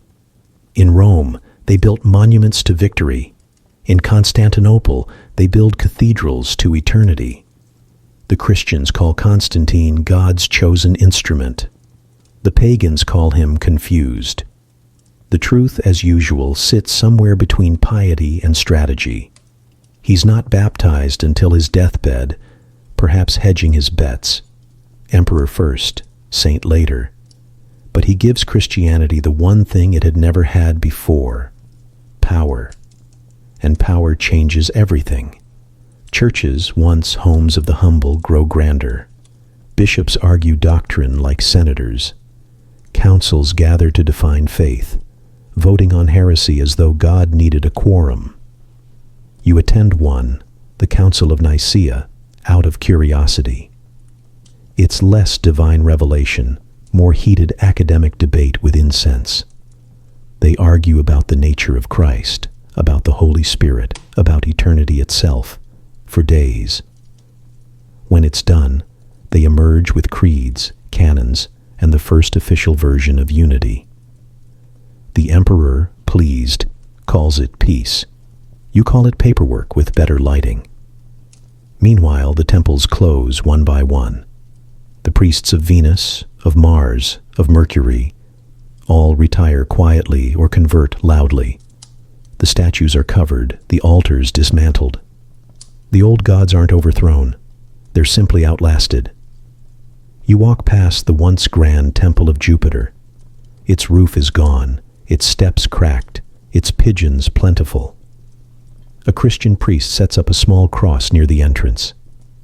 In Rome, they built monuments to victory. In Constantinople, they build cathedrals to eternity. The Christians call Constantine God's chosen instrument. The pagans call him confused. The truth, as usual, sits somewhere between piety and strategy. He's not baptized until his deathbed, perhaps hedging his bets. Emperor first, saint later. But he gives Christianity the one thing it had never had before: power. And power changes everything. Churches, once homes of the humble, grow grander. Bishops argue doctrine like senators. Councils gather to define faith, voting on heresy as though God needed a quorum. You attend one, the Council of Nicaea, out of curiosity. It's less divine revelation, more heated academic debate with incense. They argue about the nature of Christ, about the Holy Spirit, about eternity itself, for days. When it's done, they emerge with creeds, canons, and the first official version of unity. The emperor, pleased, calls it peace. You call it paperwork with better lighting. Meanwhile, the temples close one by one. The priests of Venus, of Mars, of Mercury, all retire quietly or convert loudly. The statues are covered, the altars dismantled. The old gods aren't overthrown. They're simply outlasted. You walk past the once grand temple of Jupiter. Its roof is gone, its steps cracked, its pigeons plentiful. A Christian priest sets up a small cross near the entrance.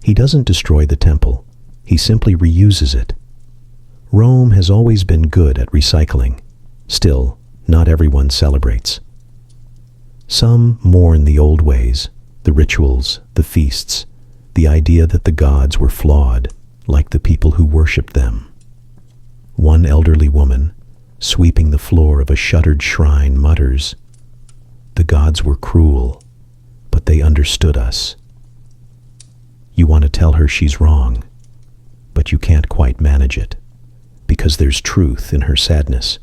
He doesn't destroy the temple. He simply reuses it. Rome has always been good at recycling. Still, not everyone celebrates. Some mourn the old ways, the rituals, the feasts, the idea that the gods were flawed, like the people who worshipped them. One elderly woman, sweeping the floor of a shuttered shrine, mutters, "The gods were cruel, but they understood us." You want to tell her she's wrong, but you can't quite manage it, because there's truth in her sadness.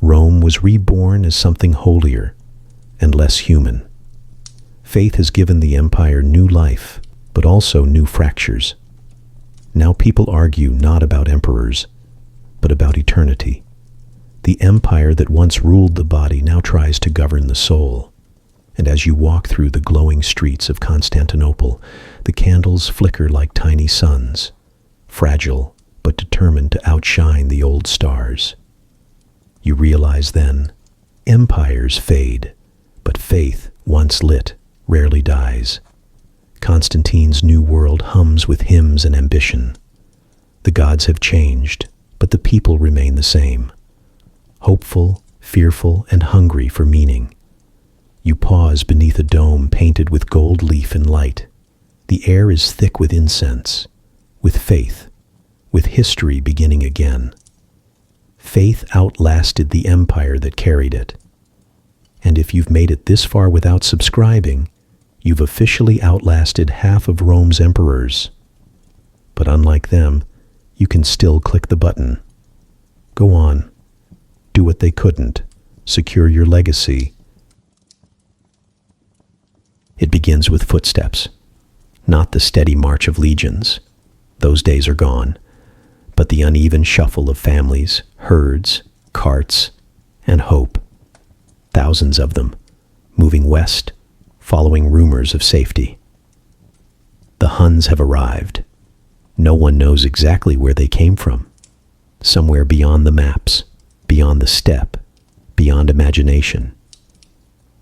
Rome was reborn as something holier and less human. Faith has given the empire new life, but also new fractures. Now people argue not about emperors, but about eternity. The empire that once ruled the body now tries to govern the soul. And as you walk through the glowing streets of Constantinople, the candles flicker like tiny suns, fragile but determined to outshine the old stars. You realize then, empires fade, but faith, once lit, rarely dies. Constantine's new world hums with hymns and ambition. The gods have changed, but the people remain the same. Hopeful, fearful, and hungry for meaning. You pause beneath a dome painted with gold leaf and light. The air is thick with incense, with faith, with history beginning again. Faith outlasted the empire that carried it. And if you've made it this far without subscribing, you've officially outlasted half of Rome's emperors. But unlike them, you can still click the button. Go on. Do what they couldn't. Secure your legacy. It begins with footsteps, not the steady march of legions. Those days are gone. But the uneven shuffle of families, herds, carts, and hope. Thousands of them, moving west, following rumors of safety. The Huns have arrived. No one knows exactly where they came from. Somewhere beyond the maps, beyond the steppe, beyond imagination.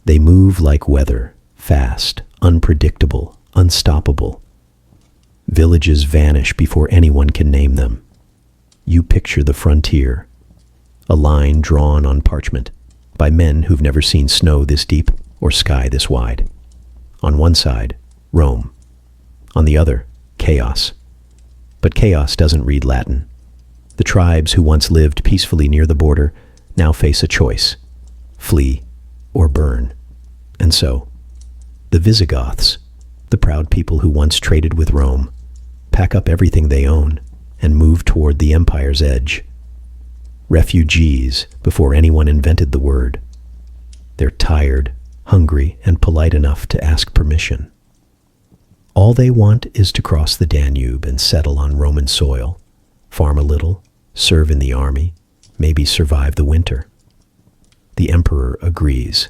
They move like weather, fast, unpredictable, unstoppable. Villages vanish before anyone can name them. You picture the frontier, a line drawn on parchment by men who've never seen snow this deep or sky this wide. On one side, Rome. On the other, chaos. But chaos doesn't read Latin. The tribes who once lived peacefully near the border now face a choice: flee or burn. And so, the Visigoths, the proud people who once traded with Rome, pack up everything they own and move toward the empire's edge. Refugees before anyone invented the word. They're tired, hungry, and polite enough to ask permission. All they want is to cross the Danube and settle on Roman soil, farm a little, serve in the army, maybe survive the winter. The emperor agrees.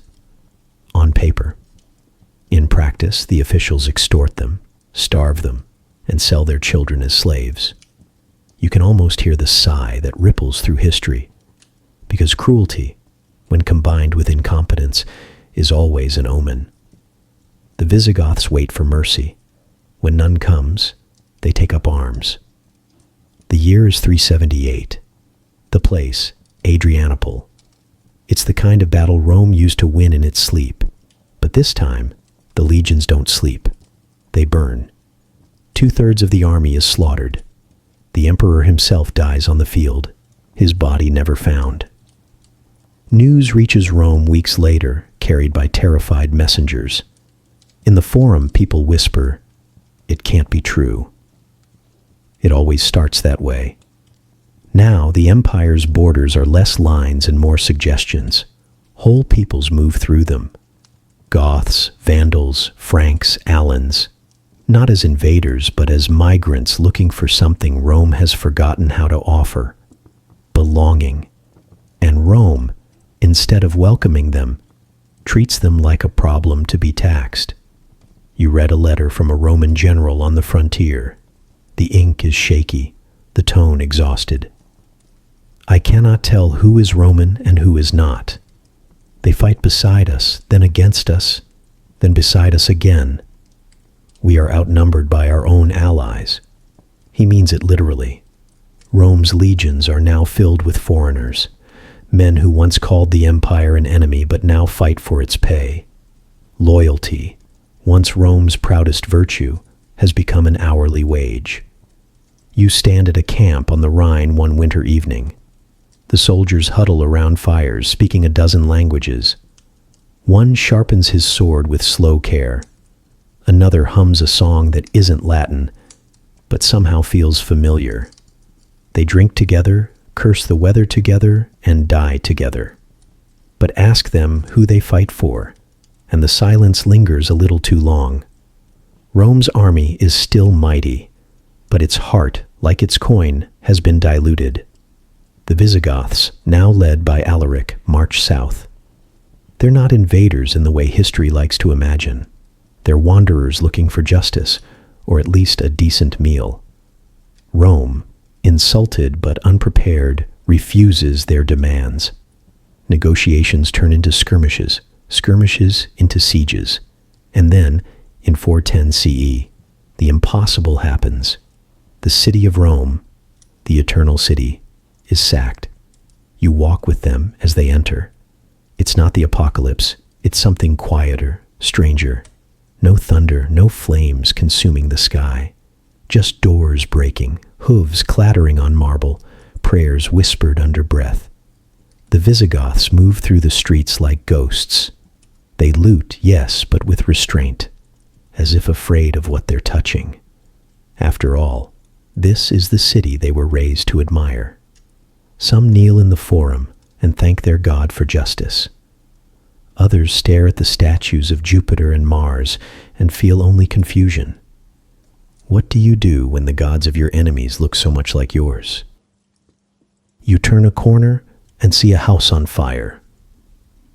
On paper. In practice, the officials extort them, starve them, and sell their children as slaves. You can almost hear the sigh that ripples through history, because cruelty, when combined with incompetence, is always an omen. The Visigoths wait for mercy. When none comes, they take up arms. The year is 378. The place, Adrianople. It's the kind of battle Rome used to win in its sleep. But this time, the legions don't sleep. They burn. 2/3 of the army is slaughtered. The emperor himself dies on the field, his body never found. News reaches Rome weeks later, carried by terrified messengers. In the forum, people whisper, "It can't be true." It always starts that way. Now, the empire's borders are less lines and more suggestions. Whole peoples move through them. Goths, Vandals, Franks, Alans. Not as invaders, but as migrants looking for something Rome has forgotten how to offer: belonging. And Rome, instead of welcoming them, treats them like a problem to be taxed. You read a letter from a Roman general on the frontier. The ink is shaky, the tone exhausted. "I cannot tell who is Roman and who is not. They fight beside us, then against us, then beside us again. We are outnumbered by our own allies." He means it literally. Rome's legions are now filled with foreigners, men who once called the empire an enemy but now fight for its pay. Loyalty, once Rome's proudest virtue, has become an hourly wage. You stand at a camp on the Rhine one winter evening. The soldiers huddle around fires, speaking a dozen languages. One sharpens his sword with slow care. Another hums a song that isn't Latin, but somehow feels familiar. They drink together, curse the weather together, and die together. but ask them who they fight for, and the silence lingers a little too long. Rome's army is still mighty, but its heart, like its coin, has been diluted. The Visigoths, now led by Alaric, march south. They're not invaders in the way history likes to imagine. They're wanderers looking for justice, or at least a decent meal. Rome, insulted but unprepared, refuses their demands. Negotiations turn into skirmishes, skirmishes into sieges, and then, in 410 CE, the impossible happens. The city of Rome, the eternal city, is sacked. You walk with them as they enter. It's not the apocalypse, it's something quieter, stranger. No thunder, no flames consuming the sky. Just doors breaking, hooves clattering on marble, prayers whispered under breath. The Visigoths move through the streets like ghosts. They loot, yes, but with restraint, as if afraid of what they're touching. After all, this is the city they were raised to admire. Some kneel in the forum and thank their God for justice. Others stare at the statues of Jupiter and Mars and feel only confusion. What do you do when the gods of your enemies look so much like yours? You turn a corner and see a house on fire.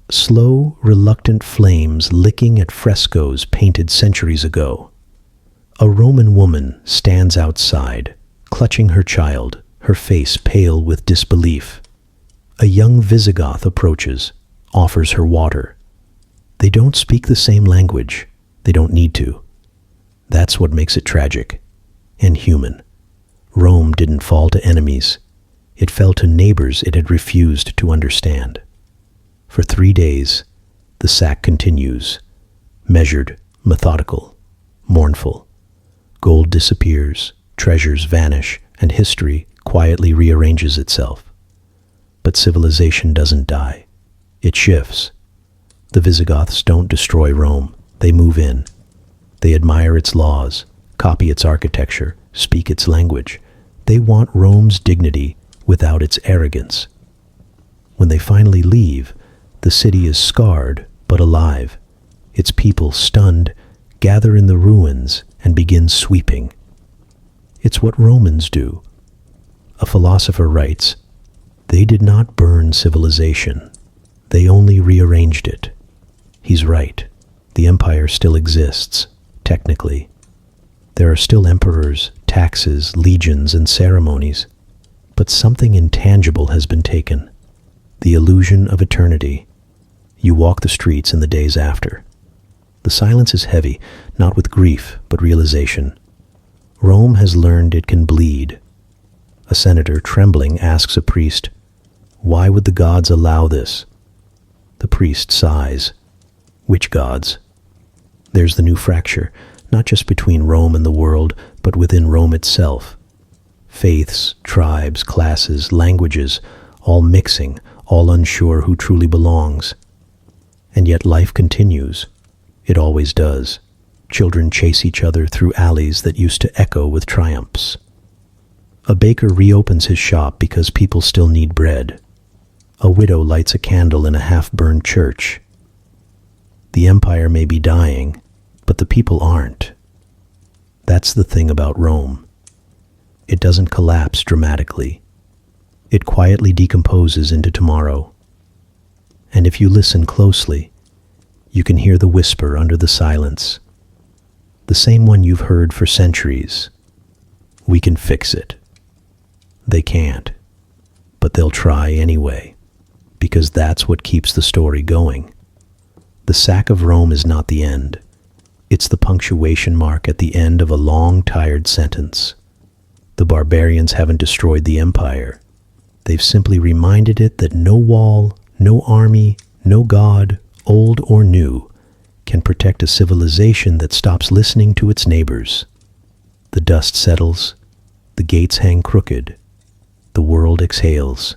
Slow, reluctant flames licking at frescoes painted centuries ago. A Roman woman stands outside, clutching her child, her face pale with disbelief. A young Visigoth approaches, offers her water. They don't speak the same language. They don't need to. That's what makes it tragic and human. Rome didn't fall to enemies. It fell to neighbors it had refused to understand. For 3 days, the sack continues, measured, methodical, mournful. Gold disappears, treasures vanish, and history quietly rearranges itself. But civilization doesn't die. It shifts. The Visigoths don't destroy Rome. They move in. They admire its laws, copy its architecture, speak its language. They want Rome's dignity without its arrogance. When they finally leave, the city is scarred but alive. Its people, stunned, gather in the ruins and begin sweeping. It's what Romans do. A philosopher writes, "They did not burn civilization. They only rearranged it." He's right. The empire still exists, technically. There are still emperors, taxes, legions, and ceremonies. But something intangible has been taken. The illusion of eternity. You walk the streets in the days after. The silence is heavy, not with grief, but realization. Rome has learned it can bleed. A senator, trembling, asks a priest, "Why would the gods allow this?" The priest sighs. Which gods? There's the new fracture, not just between Rome and the world, but within Rome itself. Faiths, tribes, classes, languages, all mixing, all unsure who truly belongs. And yet life continues. It always does. Children chase each other through alleys that used to echo with triumphs. A baker reopens his shop because people still need bread. A widow lights a candle in a half-burned church. The empire may be dying, but the people aren't. That's the thing about Rome. It doesn't collapse dramatically. It quietly decomposes into tomorrow. And if you listen closely, you can hear the whisper under the silence. The same one you've heard for centuries. We can fix it. They can't, but they'll try anyway, because that's what keeps the story going. The sack of Rome is not the end. It's the punctuation mark at the end of a long, tired sentence. The barbarians haven't destroyed the empire. They've simply reminded it that no wall, no army, no god, old or new, can protect a civilization that stops listening to its neighbors. The dust settles, the gates hang crooked, the world exhales,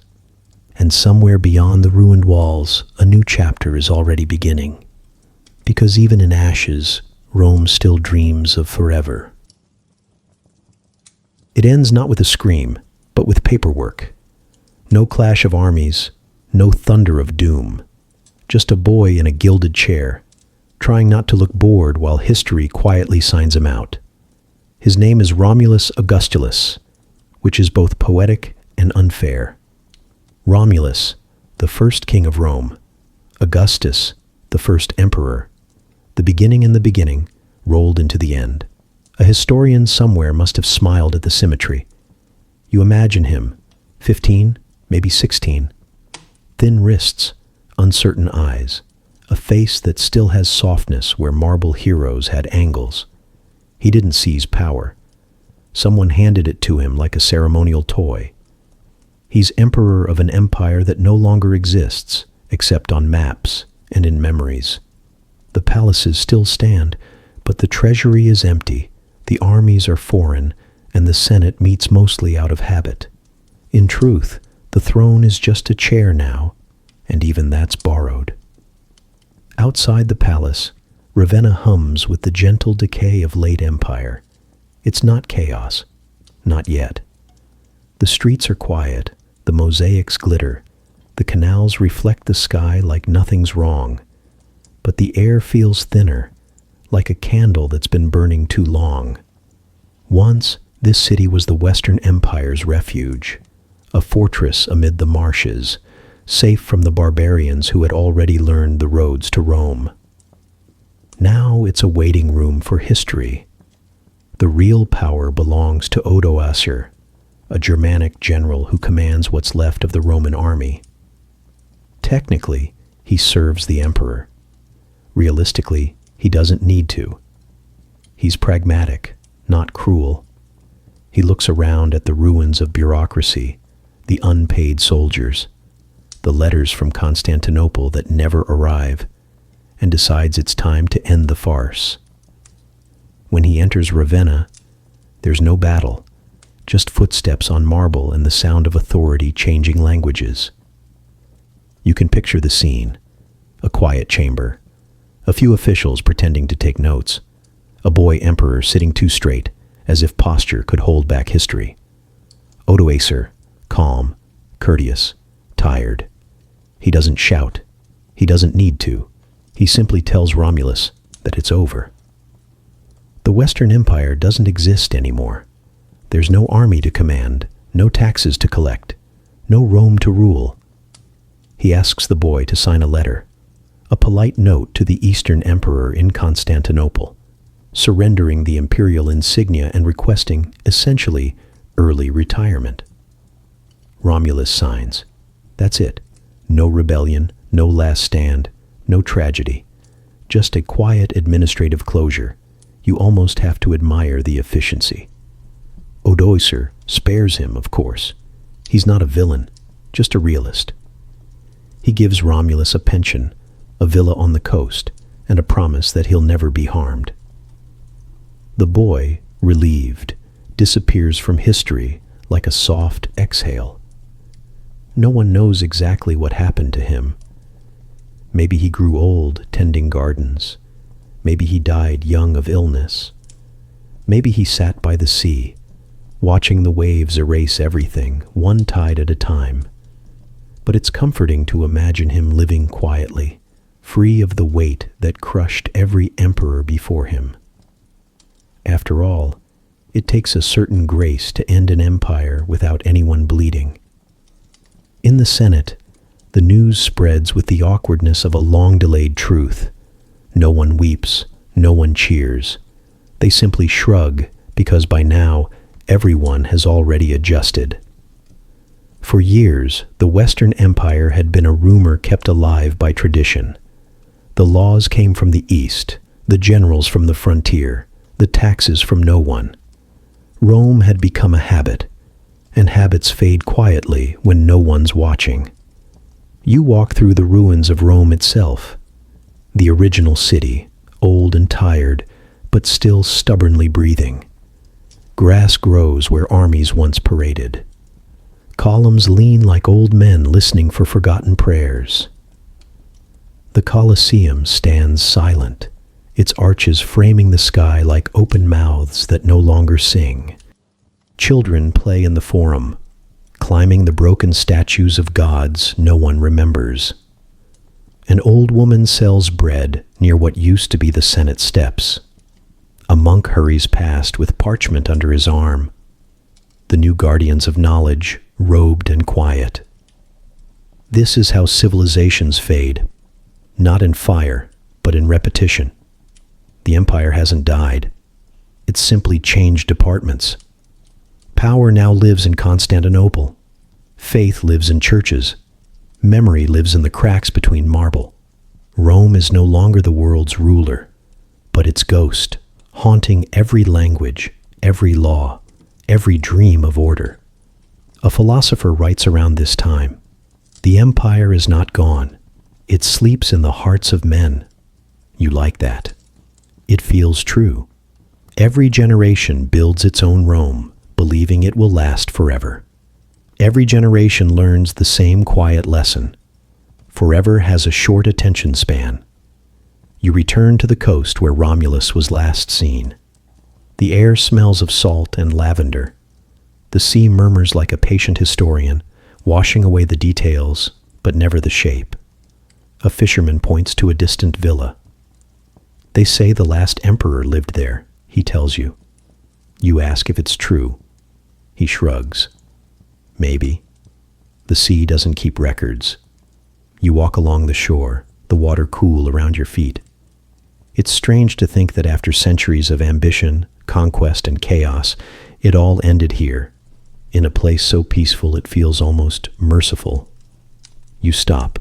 and somewhere beyond the ruined walls, a new chapter is already beginning. Because even in ashes, Rome still dreams of forever. It ends not with a scream, but with paperwork. No clash of armies, no thunder of doom, just a boy in a gilded chair, trying not to look bored while history quietly signs him out. His name is Romulus Augustulus, which is both poetic and unfair. Romulus, the first king of Rome. Augustus, the first emperor. The beginning and the beginning rolled into the end. A historian somewhere must have smiled at the symmetry. You imagine him, 15, maybe 16. Thin wrists, uncertain eyes, a face that still has softness where marble heroes had angles. He didn't seize power. Someone handed it to him like a ceremonial toy. He's emperor of an empire that no longer exists, except on maps and in memories. The palaces still stand, but the treasury is empty, the armies are foreign, and the Senate meets mostly out of habit. In truth, the throne is just a chair now, and even that's borrowed. Outside the palace, Ravenna hums with the gentle decay of late empire. It's not chaos. Not yet. The streets are quiet, the mosaics glitter, the canals reflect the sky like nothing's wrong. But the air feels thinner, like a candle that's been burning too long. Once, this city was the Western Empire's refuge, a fortress amid the marshes, safe from the barbarians who had already learned the roads to Rome. Now it's a waiting room for history. The real power belongs to Odoacer, a Germanic general who commands what's left of the Roman army. Technically, he serves the emperor. Realistically, he doesn't need to. He's pragmatic, not cruel. He looks around at the ruins of bureaucracy, the unpaid soldiers, the letters from Constantinople that never arrive, and decides it's time to end the farce. When he enters Ravenna, there's no battle, just footsteps on marble and the sound of authority changing languages. You can picture the scene: a quiet chamber, a few officials pretending to take notes, a boy emperor sitting too straight, as if posture could hold back history. Odoacer, calm, courteous, tired. He doesn't shout. He doesn't need to. He simply tells Romulus that it's over. The Western Empire doesn't exist anymore. There's no army to command, no taxes to collect, no Rome to rule. He asks the boy to sign a letter, a polite note to the Eastern Emperor in Constantinople, surrendering the imperial insignia and requesting, essentially, early retirement. Romulus signs. That's it. No rebellion, no last stand, no tragedy. Just a quiet administrative closure. You almost have to admire the efficiency. Odoacer spares him, of course. He's not a villain, just a realist. He gives Romulus a pension, a villa on the coast, and a promise that he'll never be harmed. The boy, relieved, disappears from history like a soft exhale. No one knows exactly what happened to him. Maybe he grew old tending gardens. Maybe he died young of illness. Maybe he sat by the sea, watching the waves erase everything, one tide at a time. But it's comforting to imagine him living quietly, free of the weight that crushed every emperor before him. After all, it takes a certain grace to end an empire without anyone bleeding. In the Senate, the news spreads with the awkwardness of a long-delayed truth. No one weeps, no one cheers. They simply shrug because by now everyone has already adjusted. For years, the Western Empire had been a rumor kept alive by tradition. The laws came from the East, the generals from the frontier, the taxes from no one. Rome had become a habit, and habits fade quietly when no one's watching. You walk through the ruins of Rome itself, the original city, old and tired, but still stubbornly breathing. Grass grows where armies once paraded. Columns lean like old men listening for forgotten prayers. The Colosseum stands silent, its arches framing the sky like open mouths that no longer sing. Children play in the Forum, climbing the broken statues of gods no one remembers. An old woman sells bread near what used to be the Senate steps. A monk hurries past with parchment under his arm. The new guardians of knowledge, robed and quiet. This is how civilizations fade, not in fire, but in repetition. The empire hasn't died. It's simply changed departments. Power now lives in Constantinople. Faith lives in churches. Memory lives in the cracks between marble. Rome is no longer the world's ruler, but its ghost, haunting every language, every law, every dream of order. A philosopher writes around this time, "The empire is not gone. It sleeps in the hearts of men." You like that? It feels true. Every generation builds its own Rome, believing it will last forever. Every generation learns the same quiet lesson. Forever has a short attention span. You return to the coast where Romulus was last seen. The air smells of salt and lavender. The sea murmurs like a patient historian, washing away the details, but never the shape. A fisherman points to a distant villa. They say the last emperor lived there, he tells you. You ask if it's true. He shrugs. Maybe. The sea doesn't keep records. You walk along the shore, the water cool around your feet. It's strange to think that after centuries of ambition, conquest, and chaos, it all ended here, in a place so peaceful it feels almost merciful. You stop,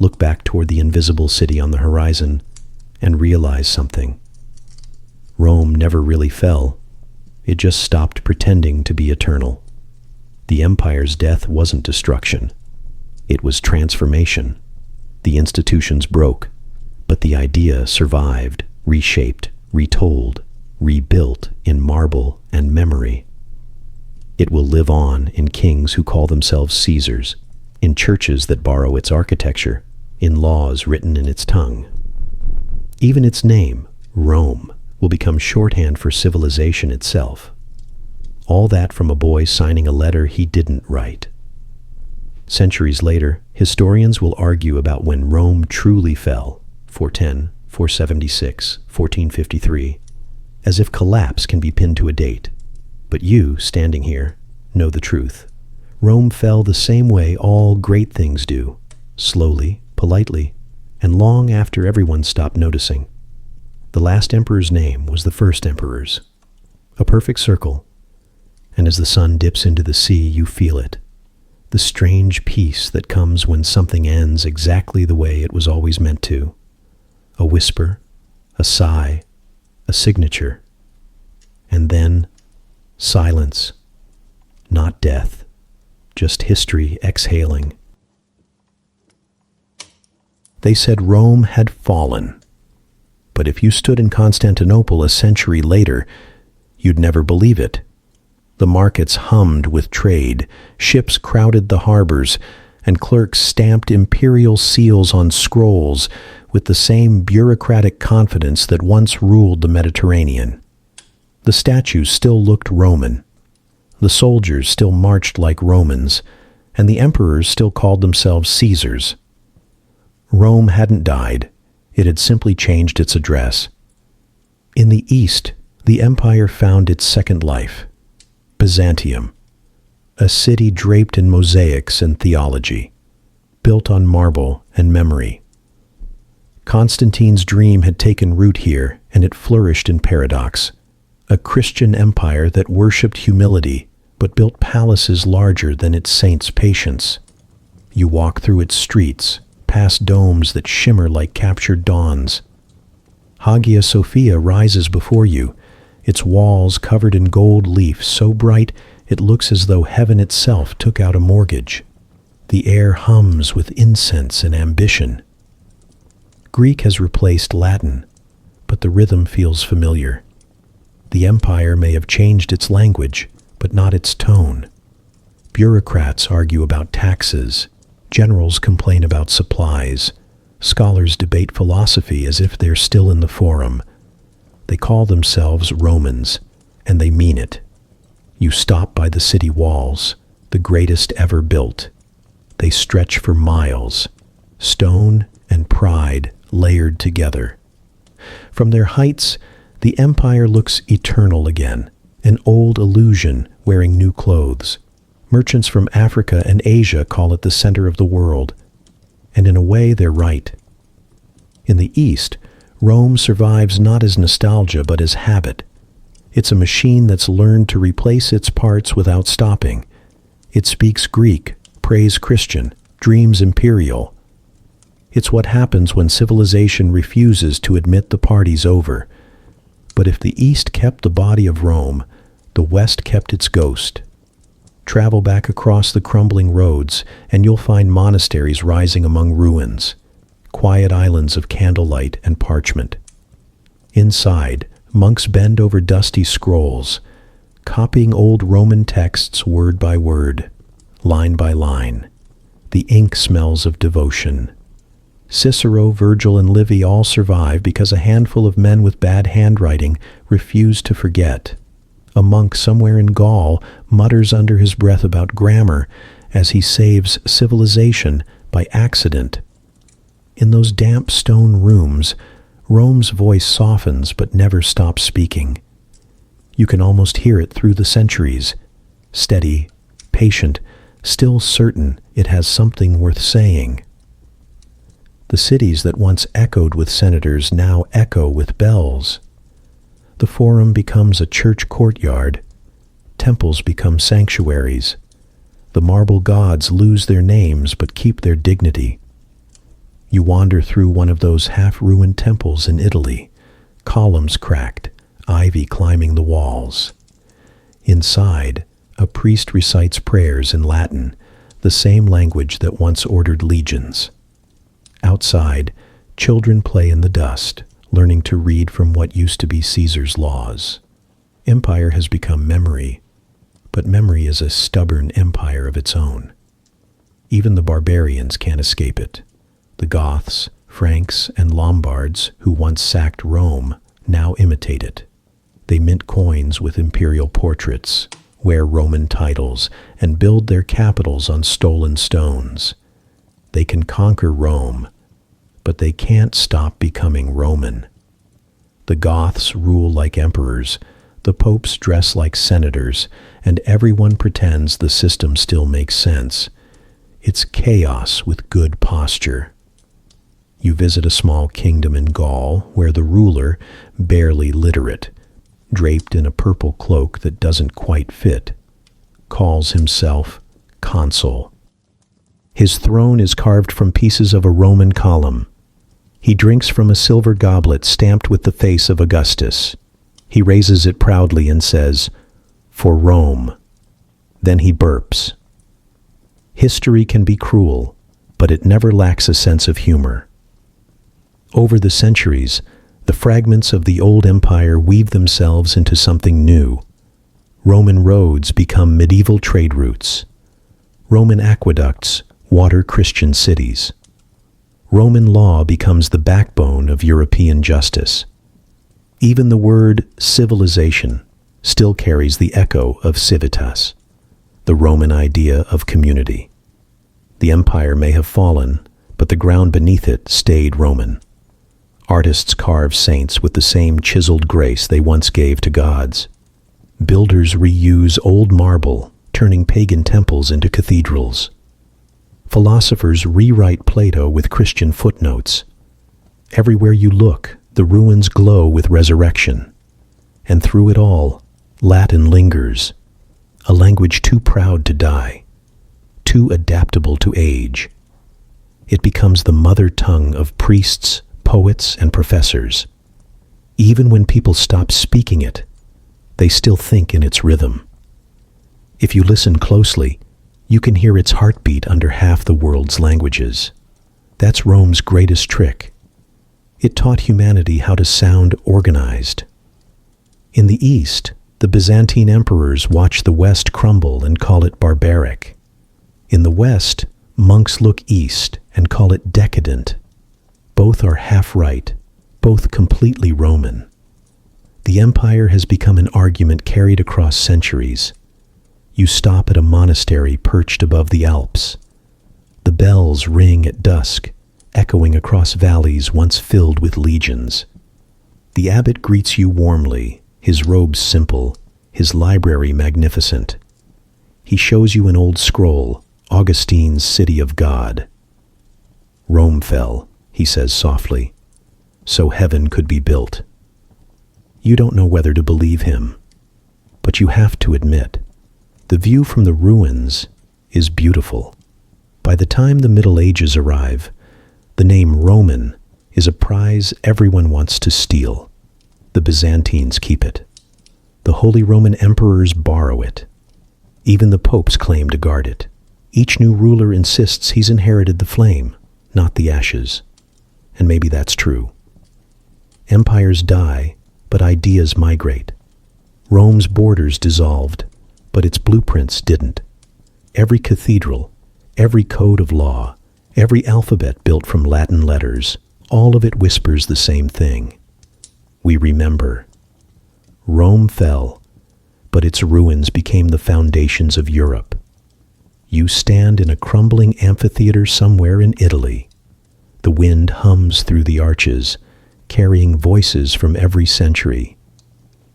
look back toward the invisible city on the horizon, and realize something. Rome never really fell. It just stopped pretending to be eternal. The empire's death wasn't destruction. It was transformation. The institutions broke, but the idea survived, reshaped, retold, rebuilt in marble and memory. It will live on in kings who call themselves Caesars, in churches that borrow its architecture, in laws written in its tongue. Even its name, Rome, will become shorthand for civilization itself. All that from a boy signing a letter he didn't write. Centuries later, historians will argue about when Rome truly fell, 410, 476, 1453, as if collapse can be pinned to a date. But you, standing here, know the truth. Rome fell the same way all great things do, slowly, politely, and long after everyone stopped noticing. The last emperor's name was the first emperor's. A perfect circle. And as the sun dips into the sea, you feel it. The strange peace that comes when something ends exactly the way it was always meant to. A whisper, a sigh, a signature. And then, silence. Not death, just history exhaling. They said Rome had fallen. But if you stood in Constantinople a century later, you'd never believe it. The markets hummed with trade, ships crowded the harbors, and clerks stamped imperial seals on scrolls with the same bureaucratic confidence that once ruled the Mediterranean. The statues still looked Roman. The soldiers still marched like Romans, and the emperors still called themselves Caesars. Rome hadn't died. It had simply changed its address. In the East, the empire found its second life. Byzantium, a city draped in mosaics and theology, built on marble and memory. Constantine's dream had taken root here, and it flourished in paradox. A Christian empire that worshipped humility, but built palaces larger than its saints' patience. You walk through its streets, past domes that shimmer like captured dawns. Hagia Sophia rises before you, its walls covered in gold leaf so bright it looks as though heaven itself took out a mortgage. The air hums with incense and ambition. Greek has replaced Latin, but the rhythm feels familiar. The empire may have changed its language, but not its tone. Bureaucrats argue about taxes, generals complain about supplies, scholars debate philosophy as if they're still in the forum. They call themselves Romans, and they mean it. You stop by the city walls, the greatest ever built. They stretch for miles, stone and pride layered together. From their heights, the empire looks eternal again, an old illusion wearing new clothes. Merchants from Africa and Asia call it the center of the world, and in a way they're right. In the East, Rome survives not as nostalgia but as habit. It's a machine that's learned to replace its parts without stopping. It speaks Greek, prays Christian, dreams imperial. It's what happens when civilization refuses to admit the party's over. But if the East kept the body of Rome, the West kept its ghost. Travel back across the crumbling roads, and you'll find monasteries rising among ruins, quiet islands of candlelight and parchment. Inside, monks bend over dusty scrolls, copying old Roman texts word by word, line by line. The ink smells of devotion. Cicero, Virgil, and Livy all survive because a handful of men with bad handwriting refuse to forget. A monk somewhere in Gaul mutters under his breath about grammar as he saves civilization by accident. In those damp stone rooms, Rome's voice softens but never stops speaking. You can almost hear it through the centuries, steady, patient, still certain it has something worth saying. The cities that once echoed with senators now echo with bells. The Forum becomes a church courtyard. Temples become sanctuaries. The marble gods lose their names but keep their dignity. You wander through one of those half-ruined temples in Italy, columns cracked, ivy climbing the walls. Inside, a priest recites prayers in Latin, the same language that once ordered legions. Outside, children play in the dust, learning to read from what used to be Caesar's laws. Empire has become memory, but memory is a stubborn empire of its own. Even the barbarians can't escape it. The Goths, Franks, and Lombards, who once sacked Rome, now imitate it. They mint coins with imperial portraits, wear Roman titles, and build their capitals on stolen stones. They can conquer Rome, but they can't stop becoming Roman. The Goths rule like emperors, the popes dress like senators, and everyone pretends the system still makes sense. It's chaos with good posture. You visit a small kingdom in Gaul where the ruler, barely literate, draped in a purple cloak that doesn't quite fit, calls himself consul. His throne is carved from pieces of a Roman column. He drinks from a silver goblet stamped with the face of Augustus. He raises it proudly and says, "For Rome." Then he burps. History can be cruel, but it never lacks a sense of humor. Over the centuries, the fragments of the old empire weave themselves into something new. Roman roads become medieval trade routes. Roman aqueducts water Christian cities. Roman law becomes the backbone of European justice. Even the word civilization still carries the echo of civitas, the Roman idea of community. The empire may have fallen, but the ground beneath it stayed Roman. Artists carve saints with the same chiseled grace they once gave to gods. Builders reuse old marble, turning pagan temples into cathedrals. Philosophers rewrite Plato with Christian footnotes. Everywhere you look, the ruins glow with resurrection. And through it all, Latin lingers, a language too proud to die, too adaptable to age. It becomes the mother tongue of priests, poets, and professors. Even when people stop speaking it, they still think in its rhythm. If you listen closely, you can hear its heartbeat under half the world's languages. That's Rome's greatest trick. It taught humanity how to sound organized. In the East, the Byzantine emperors watch the West crumble and call it barbaric. In the West, monks look east and call it decadent. Both are half right, both completely Roman. The empire has become an argument carried across centuries. You stop at a monastery perched above the Alps. The bells ring at dusk, echoing across valleys once filled with legions. The abbot greets you warmly, his robes simple, his library magnificent. He shows you an old scroll, Augustine's City of God. Rome fell, he says softly, so heaven could be built. You don't know whether to believe him, but you have to admit, the view from the ruins is beautiful. By the time the Middle Ages arrive, the name Roman is a prize everyone wants to steal. The Byzantines keep it. The Holy Roman Emperors borrow it. Even the popes claim to guard it. Each new ruler insists he's inherited the flame, not the ashes. And maybe that's true. Empires die, but ideas migrate. Rome's borders dissolved, but its blueprints didn't. Every cathedral, every code of law, every alphabet built from Latin letters, all of it whispers the same thing. We remember. Rome fell, but its ruins became the foundations of Europe. You stand in a crumbling amphitheater somewhere in Italy. The wind hums through the arches, carrying voices from every century.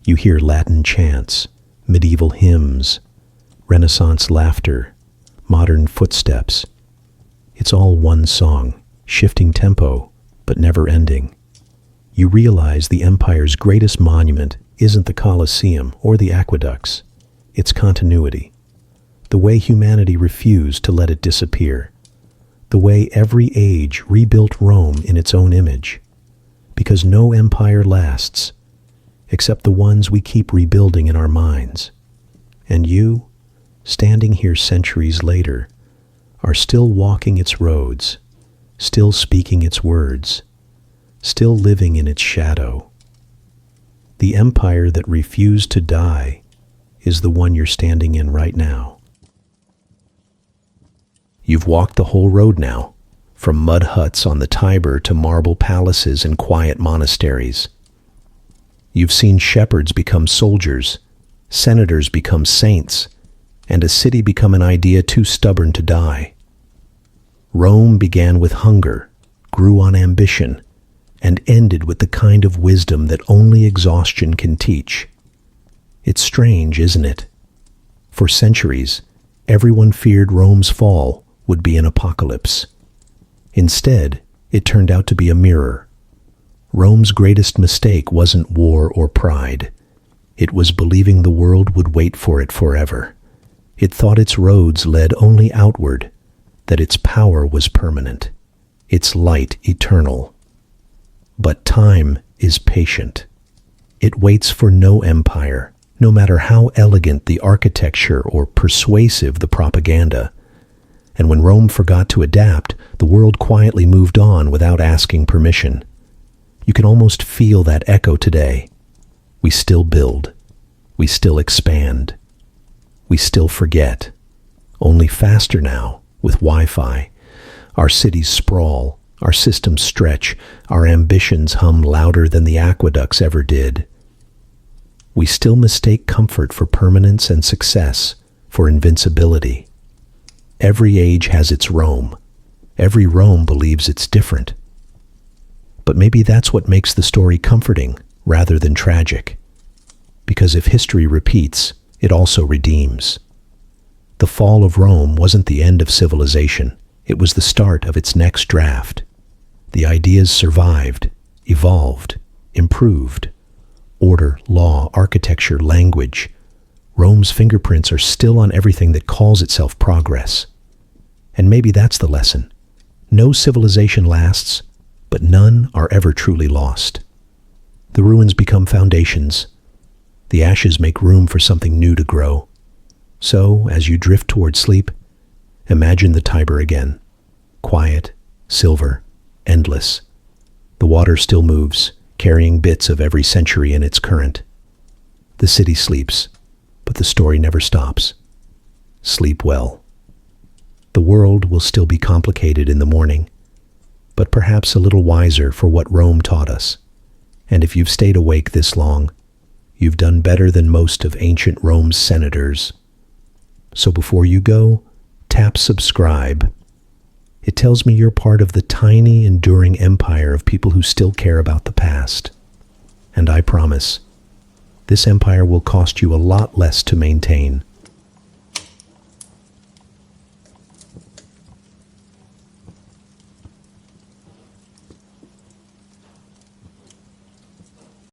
You hear Latin chants, medieval hymns, Renaissance laughter, modern footsteps. It's all one song, shifting tempo, but never ending. You realize the empire's greatest monument isn't the Colosseum or the aqueducts. It's continuity. The way humanity refused to let it disappear. The way every age rebuilt Rome in its own image. Because no empire lasts, except the ones we keep rebuilding in our minds. And you, standing here centuries later, are still walking its roads, still speaking its words, still living in its shadow. The empire that refused to die is the one you're standing in right now. You've walked the whole road now, from mud huts on the Tiber to marble palaces and quiet monasteries. You've seen shepherds become soldiers, senators become saints, and a city become an idea too stubborn to die. Rome began with hunger, grew on ambition, and ended with the kind of wisdom that only exhaustion can teach. It's strange, isn't it? For centuries, everyone feared Rome's fall would be an apocalypse. Instead, it turned out to be a mirror. Rome's greatest mistake wasn't war or pride. It was believing the world would wait for it forever. It thought its roads led only outward, that its power was permanent, its light eternal. But time is patient. It waits for no empire, no matter how elegant the architecture or persuasive the propaganda. And when Rome forgot to adapt, the world quietly moved on without asking permission. You can almost feel that echo today. We still build. We still expand. We still forget. Only faster now, with Wi-Fi. Our cities sprawl. Our systems stretch. Our ambitions hum louder than the aqueducts ever did. We still mistake comfort for permanence and success, for invincibility. Every age has its Rome. Every Rome believes it's different. But maybe that's what makes the story comforting rather than tragic. Because if history repeats, it also redeems. The fall of Rome wasn't the end of civilization. It was the start of its next draft. The ideas survived, evolved, improved. Order, law, architecture, language. Rome's fingerprints are still on everything that calls itself progress. And maybe that's the lesson. No civilization lasts, but none are ever truly lost. The ruins become foundations. The ashes make room for something new to grow. So, as you drift toward sleep, imagine the Tiber again. Quiet, silver, endless. The water still moves, carrying bits of every century in its current. The city sleeps, but the story never stops. Sleep well. The world will still be complicated in the morning, but perhaps a little wiser for what Rome taught us. And if you've stayed awake this long, you've done better than most of ancient Rome's senators. So before you go, tap subscribe. It tells me you're part of the tiny, enduring empire of people who still care about the past. And I promise, this empire will cost you a lot less to maintain